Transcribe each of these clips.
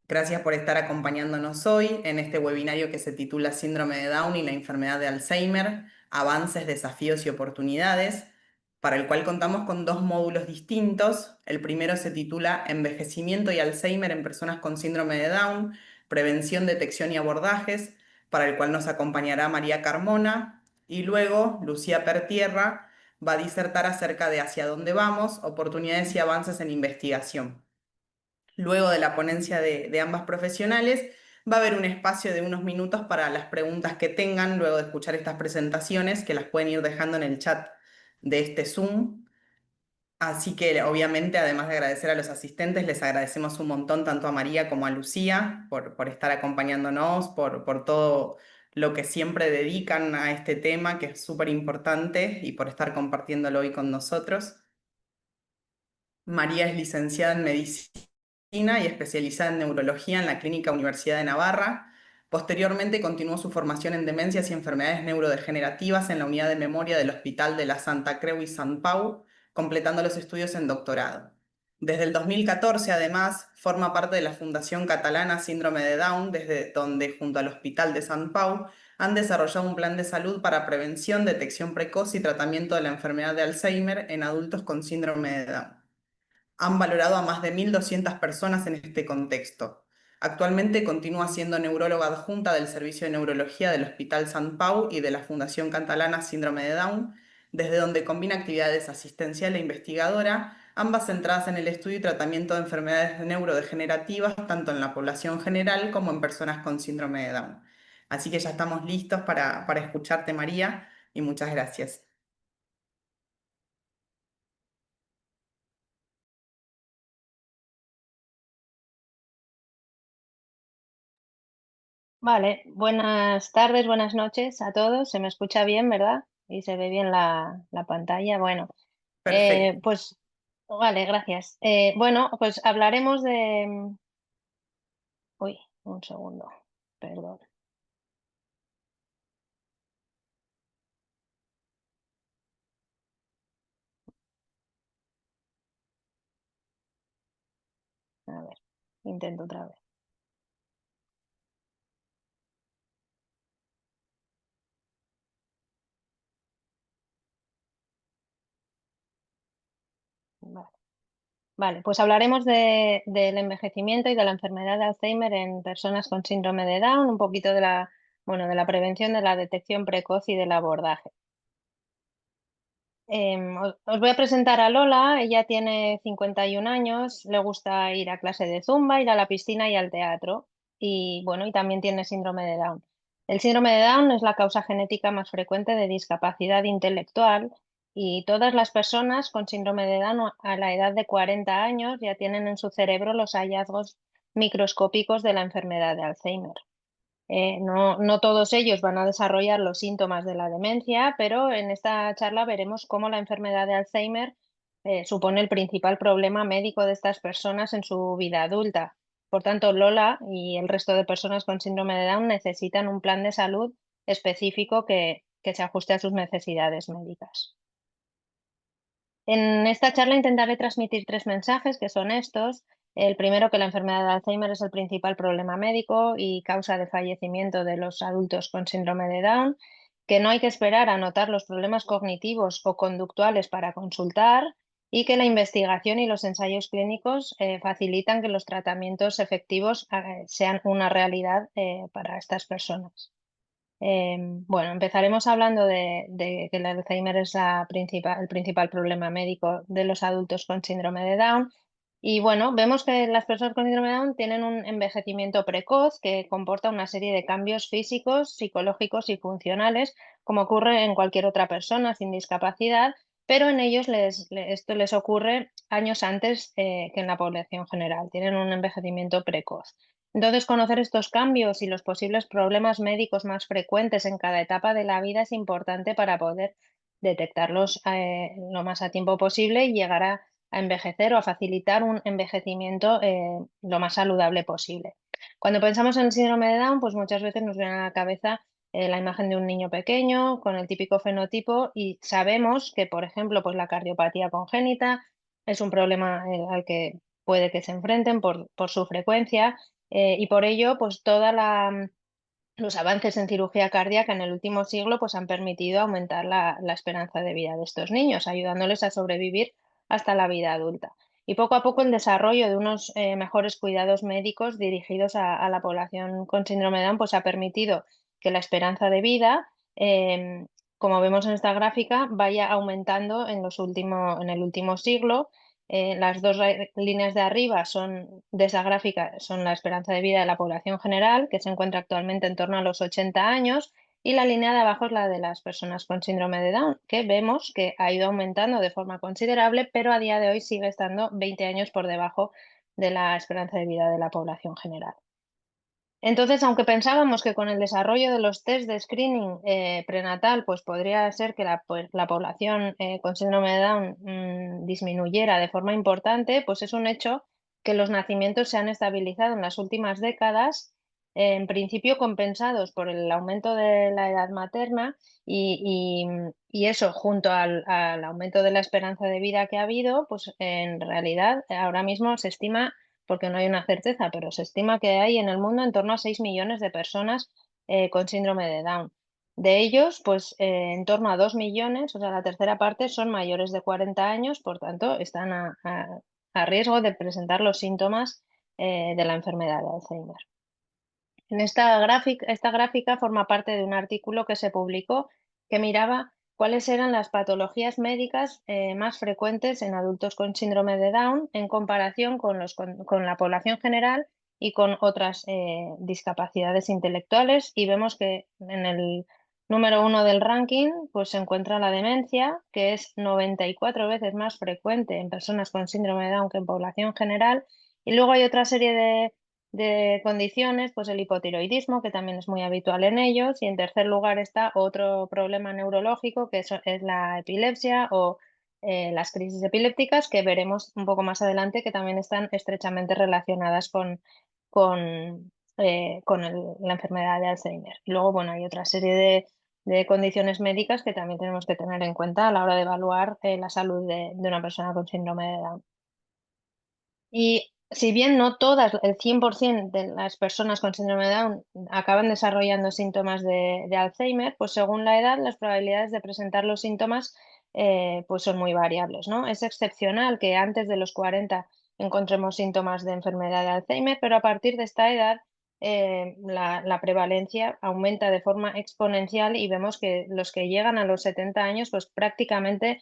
Gracias por estar acompañándonos hoy en este webinario que se titula Síndrome de Down y la enfermedad de Alzheimer, avances, desafíos y oportunidades, para el cual contamos con dos módulos distintos. El primero se titula Envejecimiento y Alzheimer en personas con síndrome de Down, prevención, detección y abordajes, para el cual nos acompañará María Carmona, y luego Lucía Pertierra va a disertar acerca de hacia dónde vamos, oportunidades y avances en investigación. Luego de la ponencia de ambas profesionales, va a haber un espacio de unos minutos para las preguntas que tengan luego de escuchar estas presentaciones, que las pueden ir dejando en el chat de este Zoom. Así que obviamente, además de agradecer a los asistentes, les agradecemos un montón tanto a María como a Lucía por estar acompañándonos, por todo lo que siempre dedican a este tema, que es súper importante, y por estar compartiéndolo hoy con nosotros. María es licenciada en medicina y especializada en neurología en la Clínica Universidad de Navarra. Posteriormente continuó su formación en demencias y enfermedades neurodegenerativas en la unidad de memoria del Hospital de la Santa Creu y Sant Pau, completando los estudios en doctorado. Desde el 2014, además, forma parte de la Fundación Catalana Síndrome de Down, desde donde, junto al Hospital de Sant Pau, han desarrollado un plan de salud para prevención, detección precoz y tratamiento de la enfermedad de Alzheimer en adultos con síndrome de Down. Han valorado a más de 1.200 personas en este contexto. Actualmente continúa siendo neuróloga adjunta del Servicio de Neurología del Hospital Sant Pau y de la Fundación Catalana Síndrome de Down, desde donde combina actividades asistencial e investigadora, ambas centradas en el estudio y tratamiento de enfermedades neurodegenerativas, tanto en la población general como en personas con síndrome de Down. Así que ya estamos listos para escucharte, María, y muchas gracias. Vale, buenas tardes, buenas noches a todos. Se me escucha bien, ¿verdad? Y se ve bien la pantalla. Bueno, Perfecto. pues vale, gracias. Bueno, pues hablaremos de... Uy, un segundo, perdón. A ver, intento otra vez. Vale. Vale, pues hablaremos del envejecimiento y de la enfermedad de Alzheimer en personas con síndrome de Down, un poquito de bueno, de la prevención, de la detección precoz y del abordaje. Os voy a presentar a Lola. Ella tiene 51 años, le gusta ir a clase de zumba, ir a la piscina y al teatro. Y bueno, y también tiene síndrome de Down. El síndrome de Down es la causa genética más frecuente de discapacidad intelectual y todas las personas con síndrome de Down a la edad de 40 años ya tienen en su cerebro los hallazgos microscópicos de la enfermedad de Alzheimer. No todos ellos van a desarrollar los síntomas de la demencia, pero en esta charla veremos cómo la enfermedad de Alzheimer supone el principal problema médico de estas personas en su vida adulta. Por tanto, Lola y el resto de personas con síndrome de Down necesitan un plan de salud específico que se ajuste a sus necesidades médicas. En esta charla intentaré transmitir tres mensajes que son estos. El primero, que la enfermedad de Alzheimer es el principal problema médico y causa de fallecimiento de los adultos con síndrome de Down, que no hay que esperar a notar los problemas cognitivos o conductuales para consultar y que la investigación y los ensayos clínicos facilitan que los tratamientos efectivos sean una realidad para estas personas. Bueno, empezaremos hablando de que el Alzheimer es el principal problema médico de los adultos con síndrome de Down. Y bueno, vemos que las personas con síndrome de Down tienen un envejecimiento precoz que comporta una serie de cambios físicos, psicológicos y funcionales, como ocurre en cualquier otra persona sin discapacidad, pero en ellos esto les ocurre años antes que en la población general. Tienen un envejecimiento precoz. Entonces, conocer estos cambios y los posibles problemas médicos más frecuentes en cada etapa de la vida es importante para poder detectarlos lo más a tiempo posible y llegar a envejecer o a facilitar un envejecimiento lo más saludable posible. Cuando pensamos en el síndrome de Down, pues muchas veces nos viene a la cabeza la imagen de un niño pequeño con el típico fenotipo y sabemos que, por ejemplo, pues la cardiopatía congénita es un problema al que puede que se enfrenten por su frecuencia. y por ello, pues los avances en cirugía cardíaca en el último siglo pues, han permitido aumentar la esperanza de vida de estos niños, ayudándoles a sobrevivir hasta la vida adulta. Y poco a poco el desarrollo de unos mejores cuidados médicos dirigidos a la población con síndrome de Down pues, ha permitido que la esperanza de vida, como vemos en esta gráfica, vaya aumentando en el último siglo. Las dos líneas de arriba de esa gráfica son la esperanza de vida de la población general, que se encuentra actualmente en torno a los 80 años, y la línea de abajo es la de las personas con síndrome de Down, que vemos que ha ido aumentando de forma considerable, pero a día de hoy sigue estando 20 años por debajo de la esperanza de vida de la población general. Entonces, aunque pensábamos que con el desarrollo de los test de screening prenatal, pues podría ser que la población con síndrome de Down disminuyera de forma importante, pues es un hecho que los nacimientos se han estabilizado en las últimas décadas, en principio compensados por el aumento de la edad materna y eso junto al aumento de la esperanza de vida que ha habido, pues en realidad ahora mismo se estima porque no hay una certeza, pero se estima que hay en el mundo en torno a 6 millones de personas con síndrome de Down. De ellos, pues en torno a 2 millones, o sea, la tercera parte, son mayores de 40 años, por tanto, están a riesgo de presentar los síntomas de la enfermedad de Alzheimer. Esta gráfica forma parte de un artículo que se publicó que miraba cuáles eran las patologías médicas más frecuentes en adultos con síndrome de Down en comparación con la población general y con otras discapacidades intelectuales. Y vemos que en el número 1 del ranking pues, se encuentra la demencia, que es 94 veces más frecuente en personas con síndrome de Down que en población general. Y luego hay otra serie de condiciones, pues el hipotiroidismo, que también es muy habitual en ellos, y en tercer lugar está otro problema neurológico, que es la epilepsia o las crisis epilépticas, que veremos un poco más adelante, que también están estrechamente relacionadas con la enfermedad de Alzheimer. Y luego, bueno, hay otra serie de condiciones médicas que también tenemos que tener en cuenta a la hora de evaluar la salud de una persona con síndrome de Down. Y si bien no todas, el 100% de las personas con síndrome de Down acaban desarrollando síntomas de Alzheimer, pues según la edad las probabilidades de presentar los síntomas pues son muy variables, ¿no? Es excepcional que antes de los 40 encontremos síntomas de enfermedad de Alzheimer, pero a partir de esta edad la prevalencia aumenta de forma exponencial y vemos que los que llegan a los 70 años, pues prácticamente,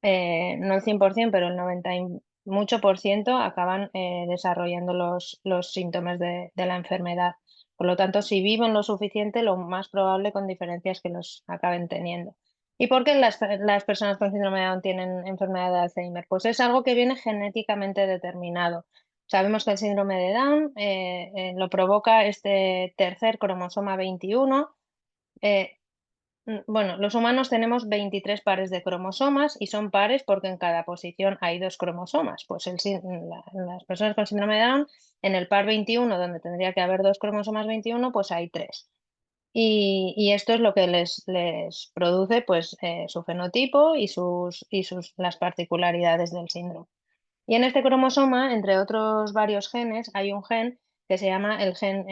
no el 100%, pero el 90 y mucho por ciento acaban desarrollando los síntomas de la enfermedad. Por lo tanto, si viven lo suficiente, lo más probable con diferencias que los acaben teniendo. ¿Y por qué las personas con síndrome de Down tienen enfermedad de Alzheimer? Pues es algo que viene genéticamente determinado. Sabemos que el síndrome de Down lo provoca este tercer cromosoma 21. eh, bueno, los humanos tenemos 23 pares de cromosomas y son pares porque en cada posición hay dos cromosomas. Pues las personas con síndrome de Down, en el par 21, donde tendría que haber dos cromosomas 21, pues hay tres. Y esto es lo que les produce pues, su fenotipo y las particularidades del síndrome. Y en este cromosoma, entre otros varios genes, hay un gen que se llama el gen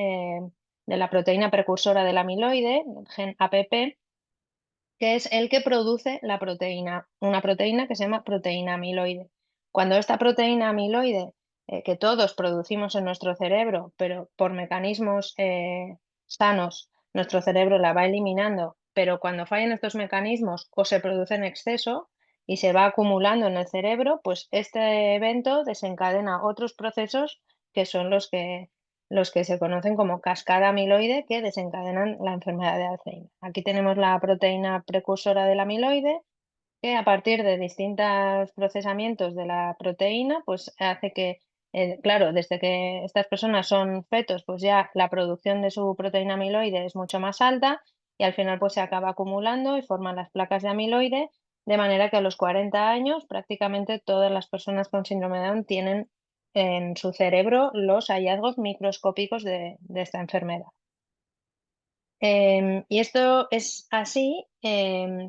de la proteína precursora del amiloide, el gen APP, que es el que produce la proteína, una proteína que se llama proteína amiloide. Cuando esta proteína amiloide, que todos producimos en nuestro cerebro, pero por mecanismos sanos, nuestro cerebro la va eliminando, pero cuando fallan estos mecanismos o se produce en exceso y se va acumulando en el cerebro, pues este evento desencadena otros procesos que son los que se conocen como cascada amiloide que desencadenan la enfermedad de Alzheimer. Aquí tenemos la proteína precursora del amiloide que a partir de distintos procesamientos de la proteína pues hace que, claro, desde que estas personas son fetos pues ya la producción de su proteína amiloide es mucho más alta y al final pues se acaba acumulando y forman las placas de amiloide de manera que a los 40 años prácticamente todas las personas con síndrome de Down tienen en su cerebro los hallazgos microscópicos de esta enfermedad. Y esto es así,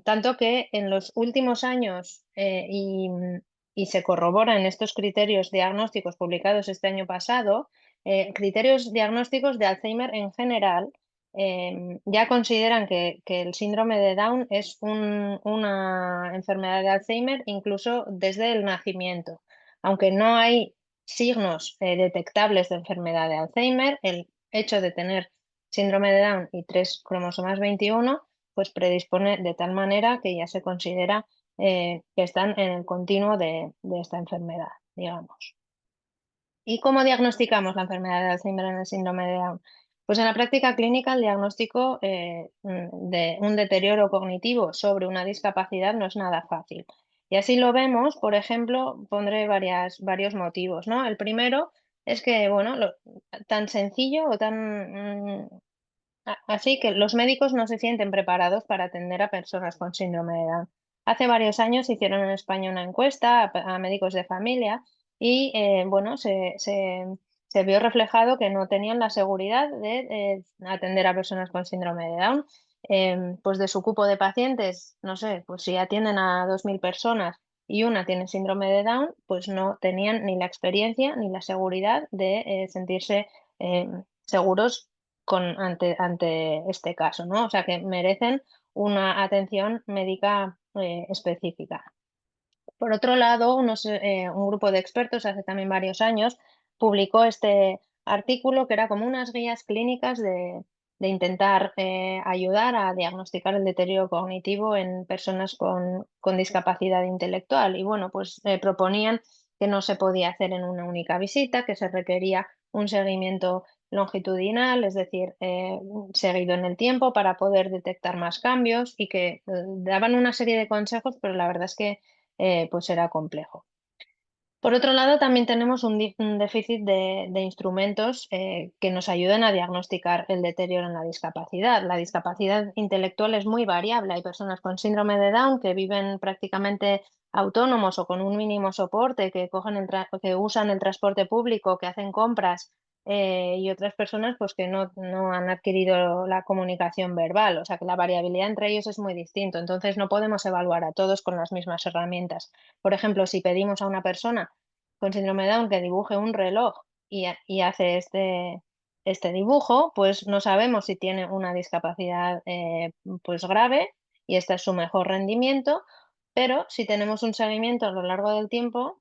tanto que en los últimos años, y se corrobora en estos criterios diagnósticos publicados este año pasado, criterios diagnósticos de Alzheimer en general ya consideran que el síndrome de Down es una enfermedad de Alzheimer incluso desde el nacimiento. Aunque no hay signos detectables de enfermedad de Alzheimer, el hecho de tener síndrome de Down y 3 cromosomas 21 pues predispone de tal manera que ya se considera que están en el continuo de esta enfermedad, digamos. ¿Y cómo diagnosticamos la enfermedad de Alzheimer en el síndrome de Down? Pues en la práctica clínica el diagnóstico de un deterioro cognitivo sobre una discapacidad no es nada fácil. Y así lo vemos, por ejemplo, pondré varios motivos, ¿no? El primero es que, bueno, tan sencillo o así que los médicos no se sienten preparados para atender a personas con síndrome de Down. Hace varios años hicieron en España una encuesta a médicos de familia y bueno, se vio reflejado que no tenían la seguridad de atender a personas con síndrome de Down. Pues de su cupo de pacientes, no sé, pues si atienden a 2.000 personas y una tiene síndrome de Down, pues no tenían ni la experiencia ni la seguridad de sentirse seguros ante este caso, ¿no? O sea que merecen una atención médica específica. Por otro lado, un grupo de expertos hace también varios años publicó este artículo que era como unas guías clínicas de intentar ayudar a diagnosticar el deterioro cognitivo en personas con discapacidad intelectual. Y bueno, pues proponían que no se podía hacer en una única visita, que se requería un seguimiento longitudinal, es decir, seguido en el tiempo para poder detectar más cambios y que daban una serie de consejos, pero la verdad es que pues era complejo. Por otro lado, también tenemos un déficit de instrumentos que nos ayuden a diagnosticar el deterioro en la discapacidad. La discapacidad intelectual es muy variable. Hay personas con síndrome de Down que viven prácticamente autónomos o con un mínimo soporte, que usan el transporte público, que hacen compras, y otras personas pues, que no han adquirido la comunicación verbal. O sea que la variabilidad entre ellos es muy distinto. Entonces no podemos evaluar a todos con las mismas herramientas. Por ejemplo, si pedimos a una persona con síndrome de Down que dibuje un reloj y hace este dibujo, pues no sabemos si tiene una discapacidad pues grave y este es su mejor rendimiento, pero si tenemos un seguimiento a lo largo del tiempo,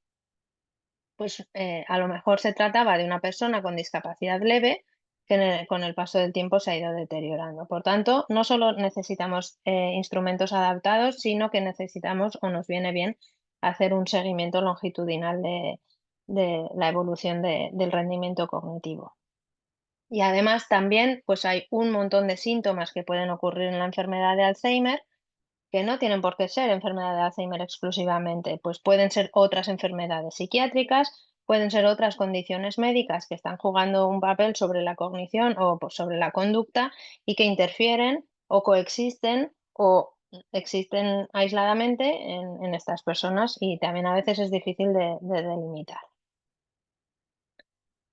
pues a lo mejor se trataba de una persona con discapacidad leve que con el paso del tiempo se ha ido deteriorando. Por tanto, no solo necesitamos instrumentos adaptados, sino que necesitamos o nos viene bien hacer un seguimiento longitudinal de la evolución del rendimiento cognitivo. Y además también pues hay un montón de síntomas que pueden ocurrir en la enfermedad de Alzheimer que no tienen por qué ser enfermedad de Alzheimer exclusivamente, pues pueden ser otras enfermedades psiquiátricas, pueden ser otras condiciones médicas que están jugando un papel sobre la cognición o pues, sobre la conducta y que interfieren o coexisten o existen aisladamente en estas personas y también a veces es difícil de delimitar.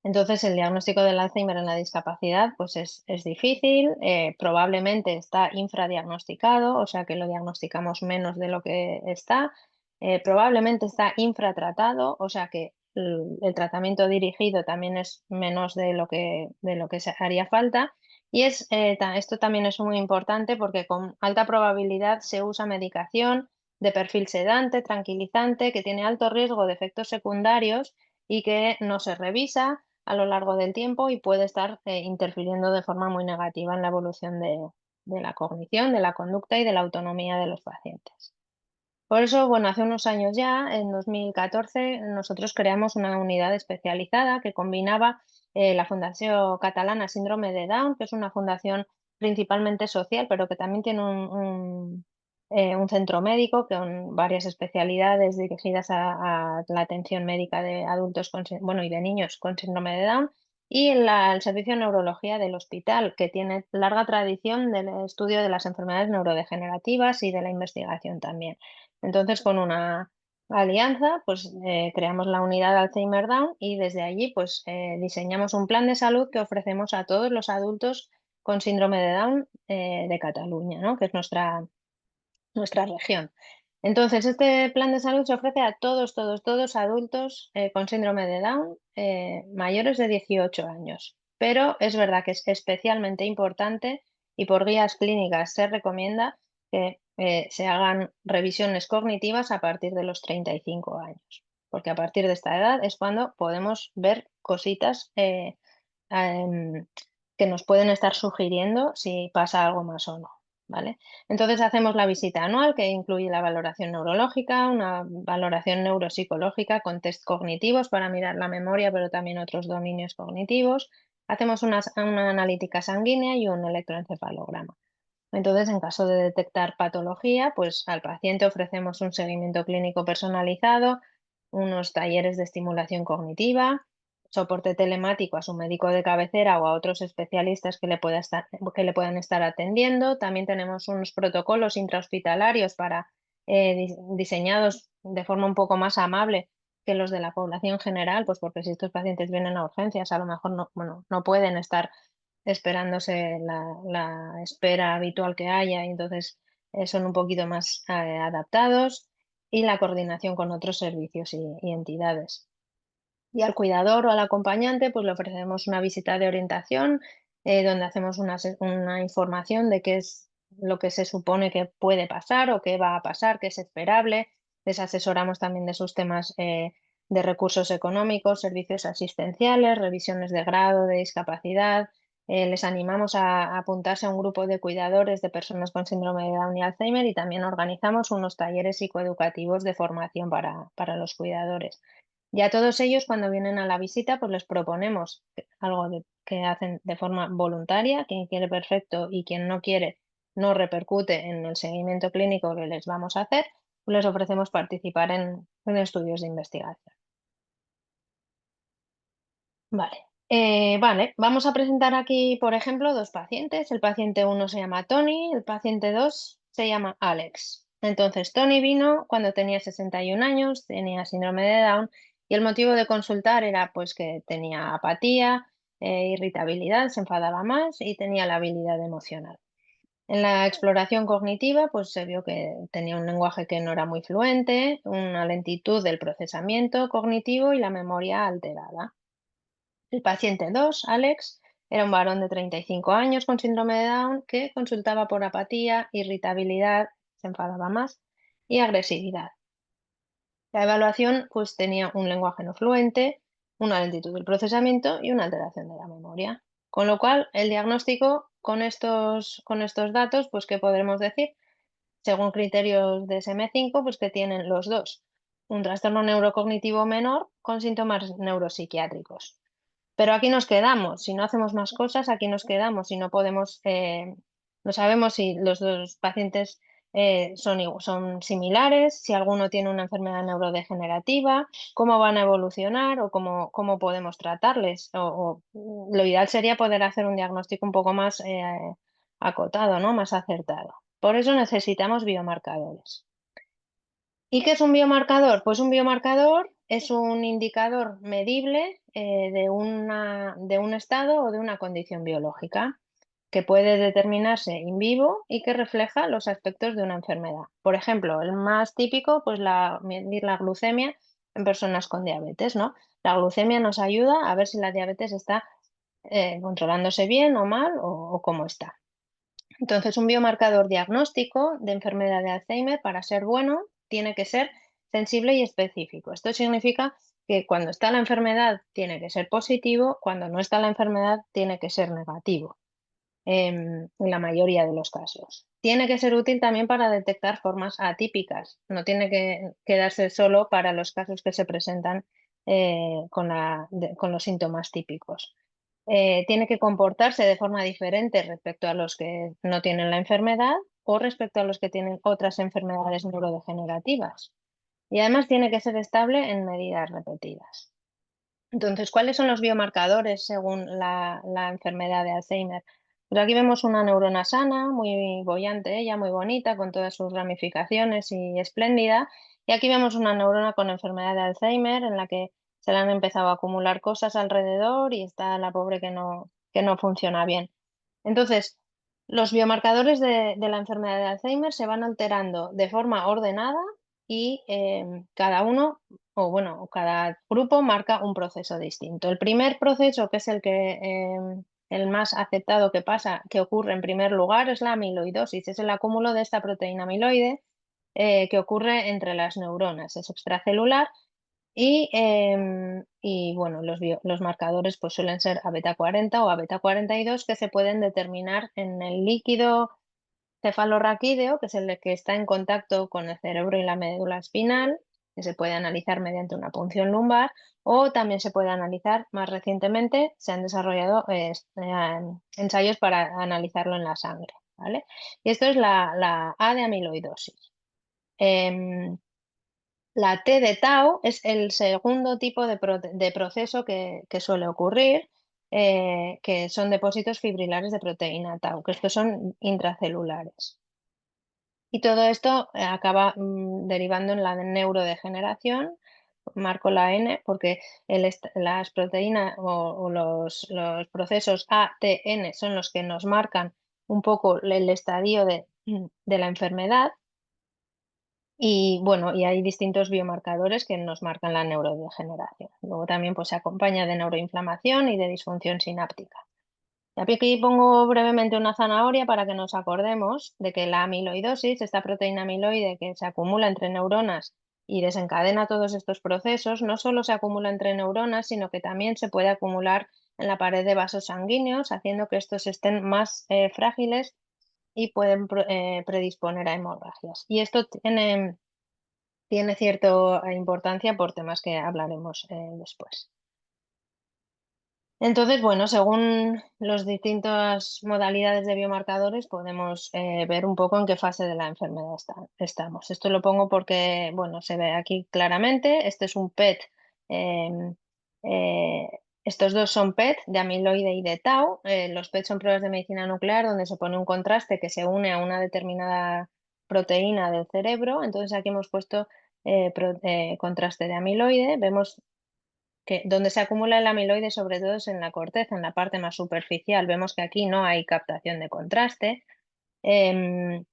Entonces, el diagnóstico del Alzheimer en la discapacidad pues es difícil, probablemente está infradiagnosticado, o sea que lo diagnosticamos menos de lo que está, probablemente está infratratado, o sea que el tratamiento dirigido también es menos de lo que haría falta. Y esto también es muy importante porque con alta probabilidad se usa medicación de perfil sedante, tranquilizante, que tiene alto riesgo de efectos secundarios y que no se revisa a lo largo del tiempo y puede estar interfiriendo de forma muy negativa en la evolución de la cognición, de la conducta y de la autonomía de los pacientes. Por eso, bueno, hace unos años ya, en 2014, nosotros creamos una unidad especializada que combinaba la Fundación Catalana Síndrome de Down, que es una fundación principalmente social, pero que también tiene un centro médico con varias especialidades dirigidas a la atención médica de adultos bueno, y de niños con síndrome de Down, y el Servicio de Neurología del hospital, que tiene larga tradición del estudio de las enfermedades neurodegenerativas y de la investigación también. Entonces, con una alianza, pues creamos la unidad de Alzheimer Down y desde allí, pues diseñamos un plan de salud que ofrecemos a todos los adultos con síndrome de Down de Cataluña, ¿no? Que es nuestra región. Entonces, este plan de salud se ofrece a todos adultos con síndrome de Down mayores de 18 años. Pero es verdad que es especialmente importante y por guías clínicas se recomienda que se hagan revisiones cognitivas a partir de los 35 años, porque a partir de esta edad es cuando podemos ver cositas em, que nos pueden estar sugiriendo si pasa algo más o no, ¿vale? Entonces hacemos la visita anual que incluye la valoración neurológica, una valoración neuropsicológica con test cognitivos para mirar la memoria, pero también otros dominios cognitivos. Hacemos una analítica sanguínea y un electroencefalograma. Entonces, en caso de detectar patología, pues al paciente ofrecemos un seguimiento clínico personalizado, unos talleres de estimulación cognitiva, soporte telemático a su médico de cabecera o a otros especialistas que le puedan estar atendiendo. También tenemos unos protocolos intrahospitalarios diseñados de forma un poco más amable que los de la población general, pues porque si estos pacientes vienen a urgencias, a lo mejor no, bueno, no pueden estar esperándose la espera habitual que haya, y entonces son un poquito más adaptados, y la coordinación con otros servicios y entidades. Y al cuidador o al acompañante, pues le ofrecemos una visita de orientación, donde hacemos una información de qué es lo que se supone que puede pasar o qué va a pasar, qué es esperable. Les asesoramos también de sus temas de recursos económicos, servicios asistenciales, revisiones de grado de discapacidad. Les animamos a apuntarse a un grupo de cuidadores de personas con síndrome de Down y Alzheimer, y también organizamos unos talleres psicoeducativos de formación para los cuidadores. Y a todos ellos, cuando vienen a la visita, pues les proponemos algo que hacen de forma voluntaria. Quien quiere, perfecto, y quien no quiere, no repercute en el seguimiento clínico que les vamos a hacer, pues les ofrecemos participar en estudios de investigación. Vale. Vale, vamos a presentar aquí, por ejemplo, dos pacientes. El paciente 1 se llama Tony, el paciente 2 se llama Alex. Entonces, Tony vino cuando tenía 61 años, tenía síndrome de Down, y el motivo de consultar era pues que tenía apatía, irritabilidad, se enfadaba más y tenía labilidad emocional. En la exploración cognitiva, pues se vio que tenía un lenguaje que no era muy fluente, una lentitud del procesamiento cognitivo y la memoria alterada. El paciente 2, Alex, era un varón de 35 años con síndrome de Down que consultaba por apatía, irritabilidad, se enfadaba más, y agresividad. La evaluación pues tenía un lenguaje no fluente, una lentitud del procesamiento y una alteración de la memoria. Con lo cual, el diagnóstico con estos datos, pues ¿qué podremos decir? Según criterios de SM5, pues que tienen los dos un trastorno neurocognitivo menor con síntomas neuropsiquiátricos. Pero aquí nos quedamos. Si no hacemos más cosas, aquí nos quedamos. Si no podemos, no sabemos si los dos pacientes son similares, si alguno tiene una enfermedad neurodegenerativa, cómo van a evolucionar o cómo podemos tratarles. Lo ideal sería poder hacer un diagnóstico un poco más acotado, ¿no? Más acertado. Por eso necesitamos biomarcadores. ¿Y qué es un biomarcador? Pues un biomarcador es un indicador medible de un estado o de una condición biológica que puede determinarse in vivo y que refleja los aspectos de una enfermedad. Por ejemplo, el más típico, pues medir la glucemia en personas con diabetes, ¿no? La glucemia nos ayuda a ver si la diabetes está controlándose bien o mal, o cómo está. Entonces, un biomarcador diagnóstico de enfermedad de Alzheimer, para ser bueno, tiene que ser sensible y específico. Esto significa que cuando está la enfermedad tiene que ser positivo, cuando no está la enfermedad tiene que ser negativo, en la mayoría de los casos. Tiene que ser útil también para detectar formas atípicas, no tiene que quedarse solo para los casos que se presentan con los síntomas típicos. Tiene que comportarse de forma diferente respecto a los que no tienen la enfermedad o respecto a los que tienen otras enfermedades neurodegenerativas. Y además tiene que ser estable en medidas repetidas. Entonces, ¿cuáles son los biomarcadores según la enfermedad de Alzheimer? Pues aquí vemos una neurona sana, muy boyante ella, muy bonita, con todas sus ramificaciones y espléndida. Y aquí vemos una neurona con enfermedad de Alzheimer en la que se le han empezado a acumular cosas alrededor y está la pobre que no funciona bien. Entonces, los biomarcadores de la enfermedad de Alzheimer se van alterando de forma ordenada y cada uno, o bueno, cada grupo marca un proceso distinto. El primer proceso, que es el más aceptado que pasa, que ocurre en primer lugar, es la amiloidosis, es el acúmulo de esta proteína amiloide que ocurre entre las neuronas, es extracelular y bueno, los marcadores pues suelen ser a beta 40 o a beta 42 que se pueden determinar en el líquido cefalorraquídeo, que es el que está en contacto con el cerebro y la médula espinal, que se puede analizar mediante una punción lumbar, o también se puede analizar más recientemente, se han desarrollado ensayos para analizarlo en la sangre, ¿vale? Y esto es la A de amiloidosis. Em, la T de tau es el segundo tipo de proceso que suele ocurrir, que son depósitos fibrilares de proteína tau, que estos son intracelulares. Y todo esto acaba derivando en la neurodegeneración. Marco la N porque las proteínas o los procesos A, T, N son los que nos marcan un poco el estadio de la enfermedad. Y bueno, y hay distintos biomarcadores que nos marcan la neurodegeneración. Luego también pues, se acompaña de neuroinflamación y de disfunción sináptica. Y aquí pongo brevemente una zanahoria para que nos acordemos de que la amiloidosis, esta proteína amiloide que se acumula entre neuronas y desencadena todos estos procesos, no solo se acumula entre neuronas, sino que también se puede acumular en la pared de vasos sanguíneos, haciendo que estos estén más frágiles y pueden predisponer a hemorragias. Y esto tiene cierta importancia por temas que hablaremos después. Entonces, bueno, según las distintas modalidades de biomarcadores, podemos ver un poco en qué fase de la enfermedad estamos. Esto lo pongo porque, bueno, se ve aquí claramente. Este es un PET. em, eh, Estos dos son PET de amiloide y de tau. Los PET son pruebas de medicina nuclear donde se pone un contraste que se une a una determinada proteína del cerebro. Entonces, aquí hemos puesto contraste de amiloide. Vemos que donde se acumula el amiloide sobre todo es en la corteza, en la parte más superficial. Vemos que aquí no hay captación de contraste. Em,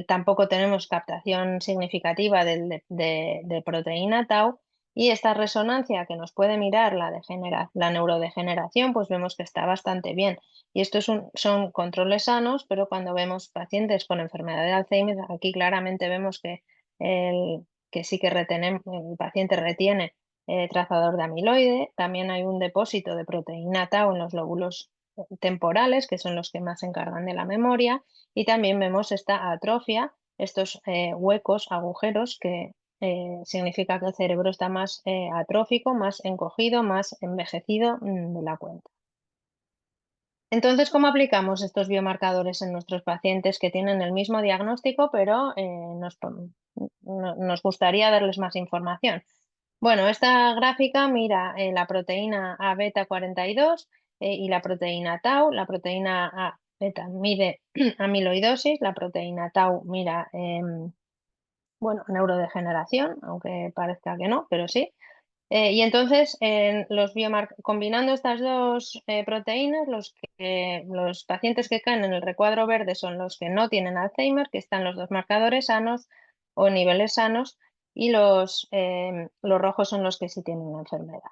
Tampoco tenemos captación significativa de proteína tau y esta resonancia que nos puede mirar la neurodegeneración, pues vemos que está bastante bien. Y estos son controles sanos, pero cuando vemos pacientes con enfermedad de Alzheimer, aquí claramente vemos que sí que el paciente retiene trazador de amiloide. También hay un depósito de proteína tau en los lóbulos temporales, que son los que más se encargan de la memoria. Y también vemos esta atrofia, estos huecos, agujeros, que significa que el cerebro está más atrófico, más encogido, más envejecido de la cuenta. Entonces, ¿cómo aplicamos estos biomarcadores en nuestros pacientes que tienen el mismo diagnóstico, pero nos gustaría darles más información? Bueno, esta gráfica mira la proteína A beta 42 y la proteína tau. La proteína A beta mide amiloidosis, la proteína tau mira bueno, neurodegeneración, aunque parezca que no, pero sí. Y entonces, combinando estas dos proteínas, los pacientes que caen en el recuadro verde son los que no tienen Alzheimer, que están los dos marcadores sanos o niveles sanos, y los rojos son los que sí tienen la enfermedad.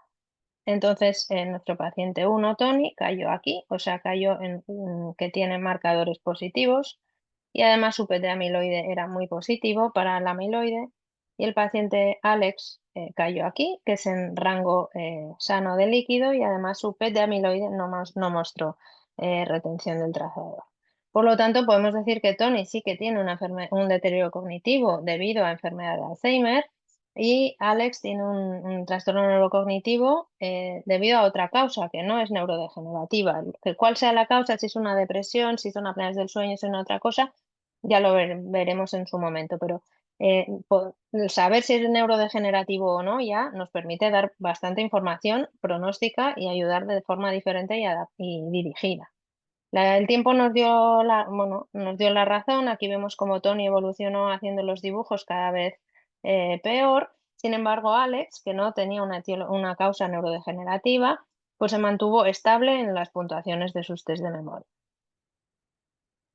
Entonces, nuestro paciente 1, Tony, cayó aquí, o sea, cayó en que tiene marcadores positivos y además su PET de amiloide era muy positivo para el amiloide. Y el paciente Alex cayó aquí, que es en rango sano de líquido y además su PET de amiloide no mostró retención del trazador. Por lo tanto, podemos decir que Tony sí que tiene un deterioro cognitivo debido a enfermedad de Alzheimer y Alex tiene un trastorno neurocognitivo debido a otra causa que no es neurodegenerativa. ¿Cuál sea la causa? Si es una depresión, si son apneas del sueño, si es una otra cosa, ya lo veremos en su momento, pero saber si es neurodegenerativo o no ya nos permite dar bastante información pronóstica y ayudar de forma diferente y dirigida. El tiempo nos dio la razón. Aquí vemos cómo Tony evolucionó haciendo los dibujos cada vez peor. Sin embargo, Alex, que no tenía una causa neurodegenerativa, pues se mantuvo estable en las puntuaciones de sus test de memoria.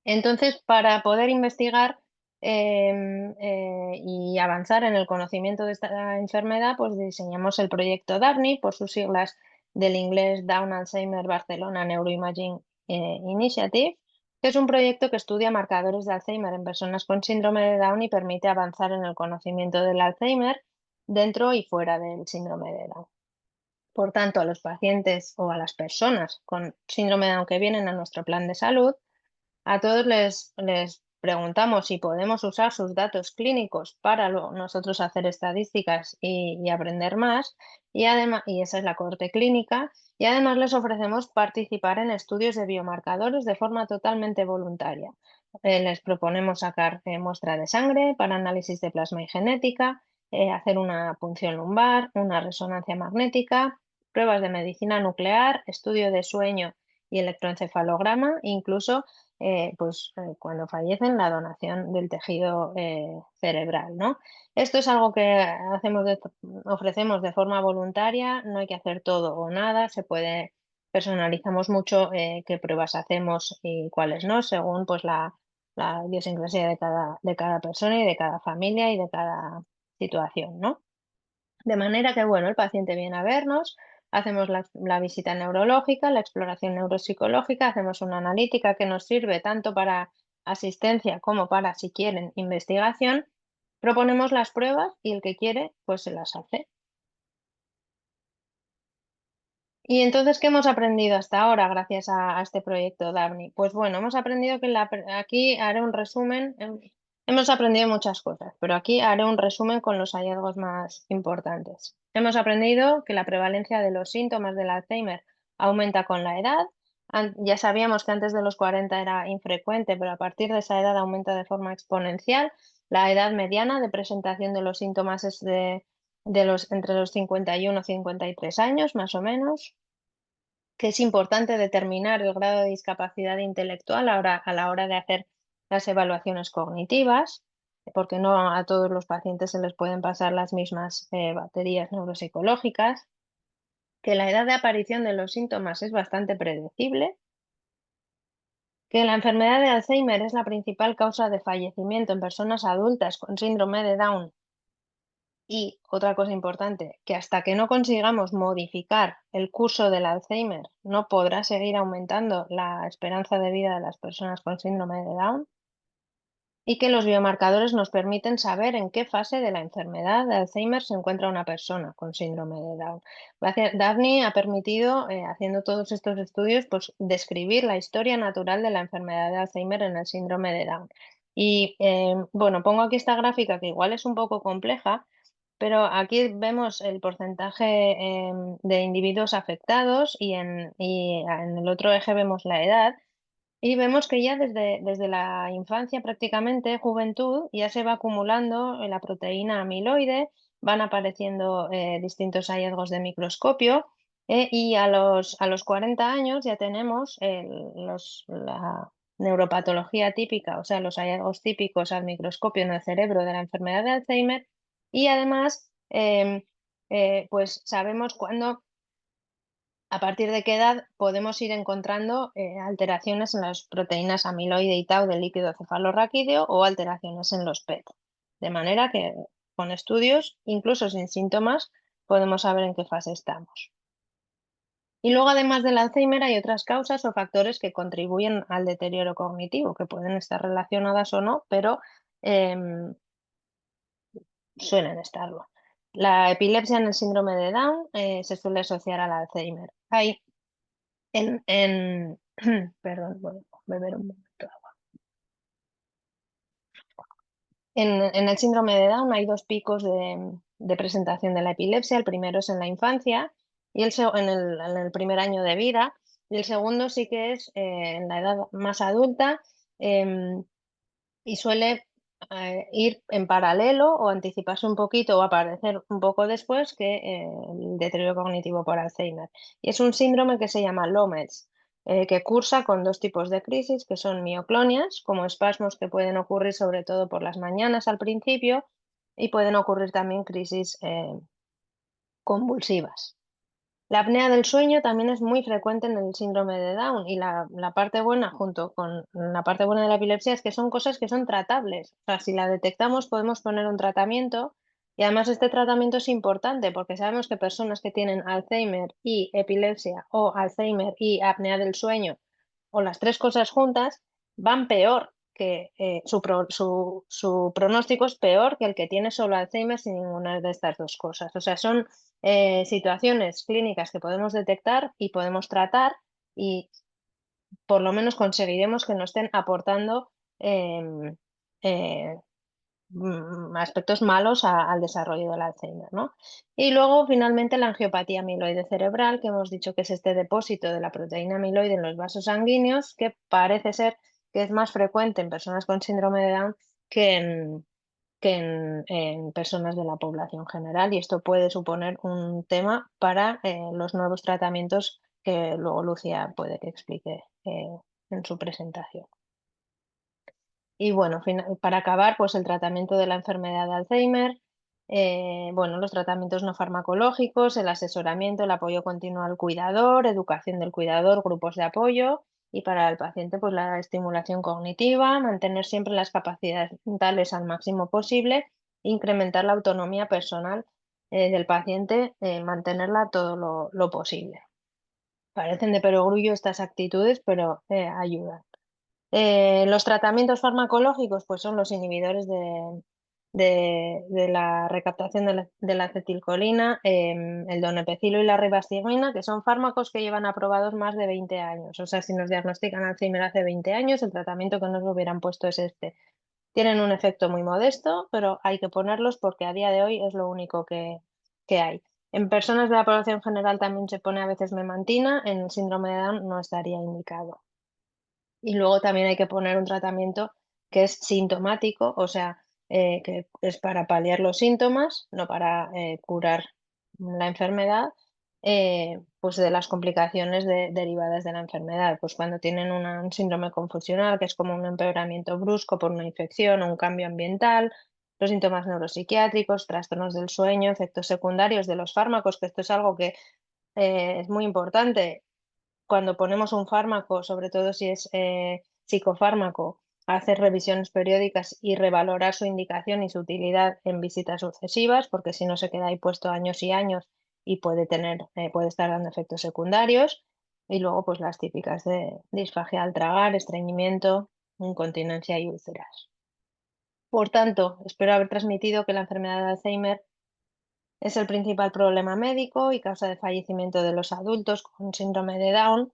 Entonces, para poder investigar y avanzar en el conocimiento de esta enfermedad, pues diseñamos el proyecto DAPNI, por sus siglas del inglés Down Alzheimer Barcelona Neuroimaging Initiative, que es un proyecto que estudia marcadores de Alzheimer en personas con síndrome de Down y permite avanzar en el conocimiento del Alzheimer dentro y fuera del síndrome de Down. Por tanto, a los pacientes o a las personas con síndrome de Down que vienen a nuestro plan de salud, a todos les preguntamos si podemos usar sus datos clínicos para nosotros hacer estadísticas y aprender más, y además, y esa es la cohorte clínica, y además les ofrecemos participar en estudios de biomarcadores de forma totalmente voluntaria. Les proponemos sacar muestra de sangre para análisis de plasma y genética, hacer una punción lumbar, una resonancia magnética, pruebas de medicina nuclear, estudio de sueño y electroencefalograma, incluso cuando fallecen, la donación del tejido cerebral, ¿no? Esto es algo que ofrecemos de forma voluntaria, no hay que hacer todo o nada, personalizamos mucho qué pruebas hacemos y cuáles no, según pues la idiosincrasia de cada persona y de cada familia y de cada situación, ¿no? De manera que, bueno, el paciente viene a vernos, hacemos la visita neurológica, la exploración neuropsicológica, hacemos una analítica que nos sirve tanto para asistencia como para, si quieren, investigación, proponemos las pruebas y el que quiere, pues se las hace. Y entonces, ¿qué hemos aprendido hasta ahora gracias a este proyecto DAVNI? Pues bueno, hemos aprendido que aquí haré un resumen. Hemos aprendido muchas cosas, pero aquí haré un resumen con los hallazgos más importantes. Hemos aprendido que la prevalencia de los síntomas del Alzheimer aumenta con la edad. Ya sabíamos que antes de los 40 era infrecuente, pero a partir de esa edad aumenta de forma exponencial. La edad mediana de presentación de los síntomas es entre los 51 y 53 años, más o menos, que es importante determinar el grado de discapacidad intelectual a la hora de hacer las evaluaciones cognitivas, porque no a todos los pacientes se les pueden pasar las mismas baterías neuropsicológicas, que la edad de aparición de los síntomas es bastante predecible, que la enfermedad de Alzheimer es la principal causa de fallecimiento en personas adultas con síndrome de Down. Y otra cosa importante, que hasta que no consigamos modificar el curso del Alzheimer, no podrá seguir aumentando la esperanza de vida de las personas con síndrome de Down. Y que los biomarcadores nos permiten saber en qué fase de la enfermedad de Alzheimer se encuentra una persona con síndrome de Down. Daphne ha permitido, haciendo todos estos estudios, pues describir la historia natural de la enfermedad de Alzheimer en el síndrome de Down. Y bueno, pongo aquí esta gráfica que igual es un poco compleja, pero aquí vemos el porcentaje de individuos afectados y en el otro eje vemos la edad. Y vemos que ya desde la infancia, prácticamente juventud, ya se va acumulando la proteína amiloide, van apareciendo distintos hallazgos de microscopio, y a los 40 años ya tenemos la neuropatología típica, o sea, los hallazgos típicos al microscopio en el cerebro de la enfermedad de Alzheimer, y además pues sabemos cuándo, a partir de qué edad podemos ir encontrando alteraciones en las proteínas amiloide y tau del líquido cefalorraquídeo o alteraciones en los PET. De manera que con estudios, incluso sin síntomas, podemos saber en qué fase estamos. Y luego, además del Alzheimer, hay otras causas o factores que contribuyen al deterioro cognitivo, que pueden estar relacionadas o no, pero em, suelen estarlo. La epilepsia en el síndrome de Down se suele asociar al Alzheimer. Hay perdón, voy a beber un momento de agua. En el síndrome de Down hay dos picos de presentación de la epilepsia. El primero es en la infancia y en el primer año de vida. Y el segundo sí que es en la edad más adulta, em, y suele ir en paralelo o anticiparse un poquito o aparecer un poco después que el deterioro cognitivo por Alzheimer. Y es un síndrome que se llama LOMES, que cursa con dos tipos de crisis, que son mioclonias, como espasmos que pueden ocurrir sobre todo por las mañanas al principio, y pueden ocurrir también crisis convulsivas. La apnea del sueño también es muy frecuente en el síndrome de Down y la parte buena, junto con la parte buena de la epilepsia, es que son cosas que son tratables. O sea, si la detectamos podemos poner un tratamiento y además este tratamiento es importante porque sabemos que personas que tienen Alzheimer y epilepsia o Alzheimer y apnea del sueño o las tres cosas juntas van peor que su pronóstico es peor que el que tiene solo Alzheimer sin ninguna de estas dos cosas. O sea, son situaciones clínicas que podemos detectar y podemos tratar y por lo menos conseguiremos que no estén aportando em, eh, aspectos malos al desarrollo del Alzheimer, ¿no? Y luego, finalmente, la angiopatía amiloide cerebral, que hemos dicho que es este depósito de la proteína amiloide en los vasos sanguíneos, que parece ser que es más frecuente en personas con síndrome de Down que en personas de la población general y esto puede suponer un tema para los nuevos tratamientos que luego Lucía puede que explique en su presentación. Y bueno, para acabar, pues el tratamiento de la enfermedad de Alzheimer, bueno, los tratamientos no farmacológicos, el asesoramiento, el apoyo continuo al cuidador, educación del cuidador, grupos de apoyo y para el paciente, pues la estimulación cognitiva, mantener siempre las capacidades mentales al máximo posible, incrementar la autonomía personal del paciente, mantenerla todo lo posible. Parecen de perogrullo estas actitudes, pero ayudan. Los tratamientos farmacológicos pues son los inhibidores de la recaptación de la acetilcolina, el donepezilo y la ribastigmina, que son fármacos que llevan aprobados más de 20 años. O sea, si nos diagnostican Alzheimer hace 20 años, el tratamiento que nos hubieran puesto es este. Tienen un efecto muy modesto, pero hay que ponerlos porque a día de hoy es lo único que hay. En personas de la población general también se pone a veces memantina, en el síndrome de Down no estaría indicado. Y luego también hay que poner un tratamiento que es sintomático, o sea, que es para paliar los síntomas, no para curar la enfermedad, pues de las complicaciones derivadas de la enfermedad. Pues cuando tienen un síndrome confusional, que es como un empeoramiento brusco por una infección o un cambio ambiental, los síntomas neuropsiquiátricos, trastornos del sueño, efectos secundarios de los fármacos, que esto es algo que es muy importante cuando ponemos un fármaco, sobre todo si es psicofármaco, hacer revisiones periódicas y revalorar su indicación y su utilidad en visitas sucesivas, porque si no se queda ahí puesto años y años y puede estar dando efectos secundarios. Y luego, pues las típicas de disfagia al tragar, estreñimiento, incontinencia y úlceras. Por tanto, espero haber transmitido que la enfermedad de Alzheimer es el principal problema médico y causa de fallecimiento de los adultos con síndrome de Down,